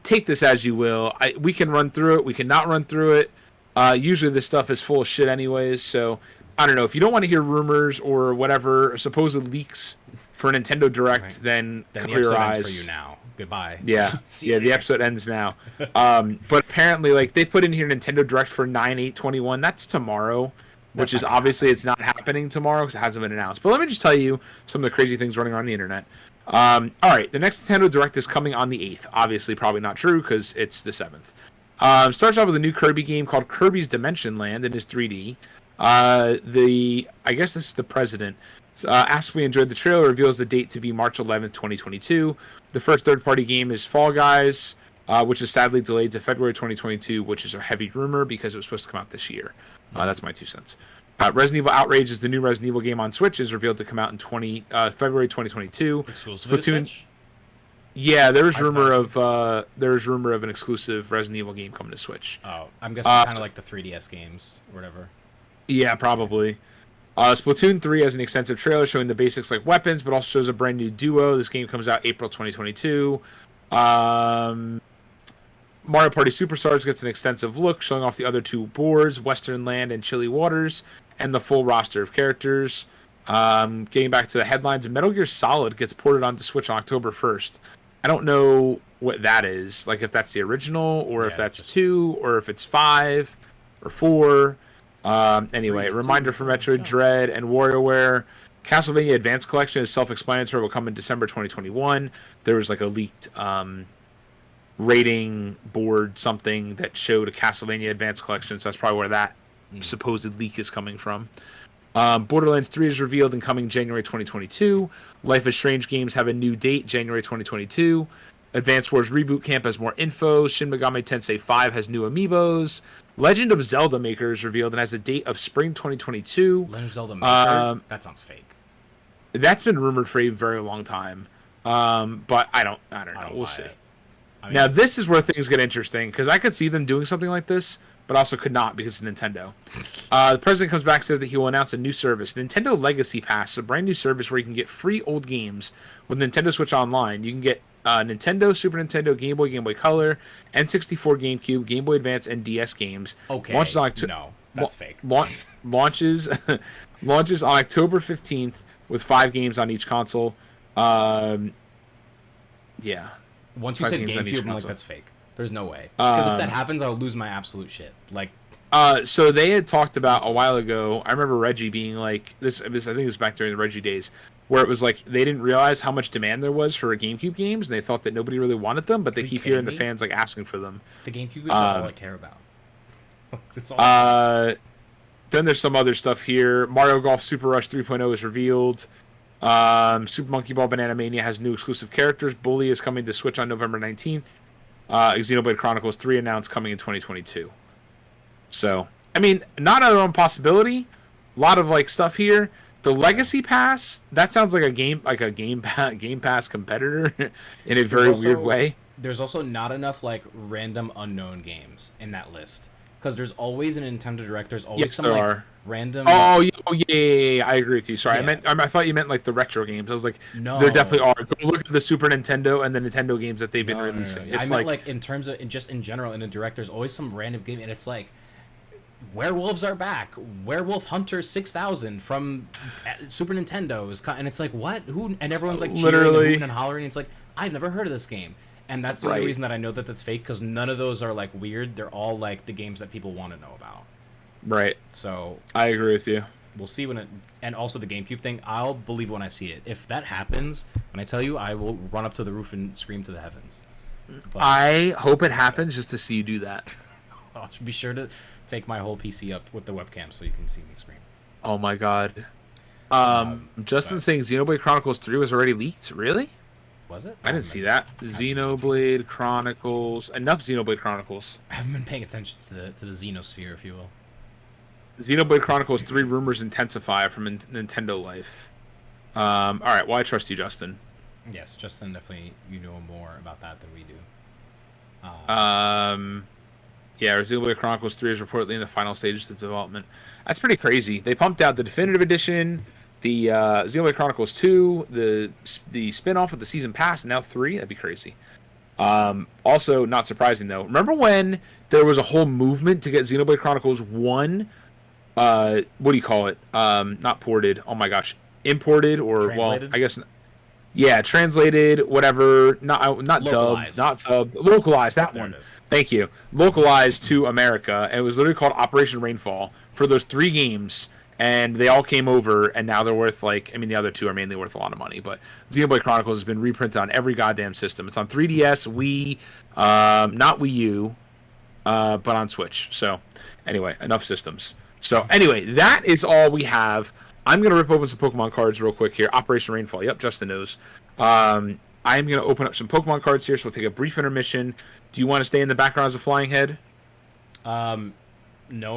S1: Take this as you will. We can run through it. We cannot run through it. Usually this stuff is full of shit anyways, so I don't know. If you don't want to hear rumors or whatever, supposed leaks for Nintendo Direct,
S2: Right.
S1: then
S2: Then the
S1: cover your
S2: episode ends
S1: eyes.
S2: for you now. Goodbye.
S1: Yeah,
S2: See
S1: yeah.
S2: you
S1: The
S2: later.
S1: episode ends now. But apparently, like they put in here Nintendo Direct for 9/8/21. That's tomorrow,
S2: That's
S1: which is
S2: not gonna
S1: obviously
S2: happen.
S1: it's not happening tomorrow because it hasn't been announced. But let me just tell you some of the crazy things running on the internet. All right, the next Nintendo Direct is coming on the 8th. Obviously, probably not true because it's the 7th. Starts off with a new Kirby game called Kirby's Dimension Land and is 3D. I guess this is the president. Asks if we enjoyed the trailer, reveals the date to be March 11th, 2022. The first third-party game is Fall Guys, which is sadly delayed to February 2022, which is a heavy rumor because it was supposed to come out this year. That's my 2 cents. Resident Evil Outrage is the new Resident Evil game on Switch, is revealed to come out in February 2022.
S2: Exclusively to
S1: Splatoon,
S2: Switch?
S1: yeah, there's rumor
S2: Hypothetically.
S1: of an exclusive Resident Evil game coming to Switch.
S2: Oh, I'm guessing kind of like the 3DS games or whatever.
S1: Yeah, probably. Splatoon 3 has an extensive trailer showing the basics like weapons, but also shows a brand new duo. This game comes out April 2022. Mario Party Superstars gets an extensive look, showing off the other 2 boards, Western Land and Chilly Waters, and the full roster of characters. Getting back to the headlines, Metal Gear Solid gets ported onto Switch on October 1st. I don't know what that is, like if that's the original, or if
S2: Yeah,
S1: that's
S2: just
S1: 2, or if it's 5, or 4. Anyway,
S2: 3,
S1: reminder
S2: 2,
S1: for
S2: 1,
S1: Metroid
S2: jump.
S1: Dread and WarioWare. Castlevania Advance Collection is self-explanatory. Will come in December 2021. There was like a leaked rating board something that showed a Castlevania Advance Collection, so that's probably where that supposed leak is coming from. Borderlands 3 is revealed and coming January 2022. Life is Strange games have a new date, January 2022. Advance Wars Reboot Camp has more info. Shin Megami Tensei 5 has new amiibos. Legend of Zelda Maker is revealed and has a date of spring 2022.
S2: Legend of Zelda Maker? That sounds fake.
S1: That's been rumored for a very long time. But I don't know. We'll
S2: buy
S1: see.
S2: it. I mean,
S1: Now this is where things get interesting because I could see them doing something like this, but also could not because it's Nintendo. The president comes back and says that he will announce a new service, Nintendo Legacy Pass, a brand new service where you can get free old games with Nintendo Switch Online. You can get Nintendo, Super Nintendo, Game Boy Color, N64, GameCube, Game Boy Advance, and DS games.
S2: okay.
S1: Launches on
S2: No, that's fake.
S1: Launches launches on October 15th with 5 games on each console. Yeah.
S2: Once you
S1: 5
S2: said
S1: games on each
S2: GameCube, I'm like,
S1: console.
S2: that's fake. There's no way. Because if that happens, I'll lose my absolute shit. Like,
S1: So they had talked about a while ago. I remember Reggie being like this. I think it was back during the Reggie days, where it was like they didn't realize how much demand there was for GameCube games, and they thought that nobody really wanted them, but they
S2: Are you
S1: keep hearing the
S2: kidding me?
S1: fans like asking for them.
S2: the GameCube is all I care about. That's all.
S1: Then there's some other stuff here. Mario Golf Super Rush 3.0 is revealed. Super Monkey Ball Banana Mania has new exclusive characters. Bully is coming to Switch on November 19th. Xenoblade Chronicles 3 announced coming in 2022. So, I mean, not an impossibility. A lot of like stuff here. The Legacy Pass, that sounds like a game Game Pass competitor in a very weird way.
S2: There's also not enough like random unknown games in that list because there's always a Nintendo Direct. There's always
S1: Yes,
S2: some
S1: there
S2: like
S1: are.
S2: random.
S1: Yeah. I agree with you. Sorry,
S2: Yeah.
S1: I thought you meant like the retro games. I was like,
S2: No.
S1: there definitely are. Go look at the Super Nintendo and the Nintendo games that they've been releasing.
S2: I
S1: It's
S2: meant like in terms of just in general in a Direct. There's always some random game, and it's like werewolves are back. Werewolf Hunter 6000 from Super Nintendo's, and it's like what? Who? And everyone's like cheering and
S1: Literally.
S2: hooting and hollering. It's like I've never heard of this game, and that's the only
S1: Right.
S2: reason that I know that that's fake because none of those are like weird. They're all like the games that people want to know about.
S1: right.
S2: So
S1: I agree with you.
S2: we'll see when it. And also the GameCube thing, I'll believe when I see it. If that happens, when I tell you, I will run up to the roof and scream to the heavens. But
S1: I hope it happens just to see you do that.
S2: I'll be sure to take my whole PC up with the webcam so you can see me scream.
S1: Oh my god. Justin
S2: But
S1: saying Xenoblade Chronicles 3 was already leaked. Really?
S2: was it?
S1: I didn't see that. Xenoblade Chronicles. Enough Xenoblade Chronicles.
S2: I haven't been paying attention to the Xenosphere, if you will.
S1: Xenoblade Chronicles 3 rumors intensify from Nintendo Life. All right. Well, I trust you, Justin.
S2: Yes, Justin, definitely you know more about that than we do.
S1: Yeah, Xenoblade Chronicles 3 is reportedly in the final stages of development. That's pretty crazy. They pumped out the definitive edition, the Xenoblade Chronicles 2, the spin-off of the season pass, and now 3. That'd be crazy. Also, not surprising though. Remember when there was a whole movement to get Xenoblade Chronicles 1? What do you call it? Not ported. Oh my gosh, imported or
S2: Translated?
S1: well, I guess. Yeah, translated, whatever. Not dubbed, not subbed, localized. That
S2: There
S1: one.
S2: it is.
S1: Thank you. Localized to America. And it was literally called Operation Rainfall for those 3 games, and they all came over, and now they're worth like. I mean, the other 2 are mainly worth a lot of money, but Xenoblade Chronicles has been reprinted on every goddamn system. It's on 3DS, Wii, not Wii U, but on Switch. So, anyway, enough systems. So, anyway, that is all we have. I'm going to rip open some Pokemon cards real quick here. Operation Rainfall. Yep, Justin knows. I'm going to open up some Pokemon cards here, so we'll take a brief intermission. Do you want to stay in the background as a flying head?
S2: No,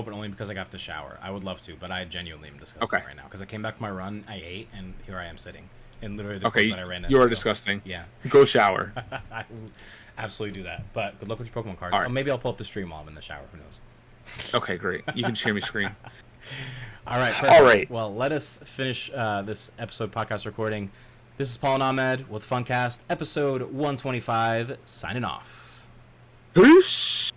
S2: but only because I got to shower. I would love to, but I genuinely am disgusting right now because I came back from my run, I ate, and here I am sitting in literally the place that I ran in.
S1: You are
S2: so,
S1: disgusting.
S2: Yeah.
S1: Go shower.
S2: I will absolutely do that. But good luck with your Pokemon cards.
S1: All right.
S2: Or maybe I'll pull up the stream while I'm in the shower. Who knows?
S1: Okay, great. You can hear me scream.
S2: All right. Perfect.
S1: All right.
S2: Well, let us finish this episode podcast recording. This is Paul and Ahmed with Funcast, episode 125, signing off.
S1: Peace.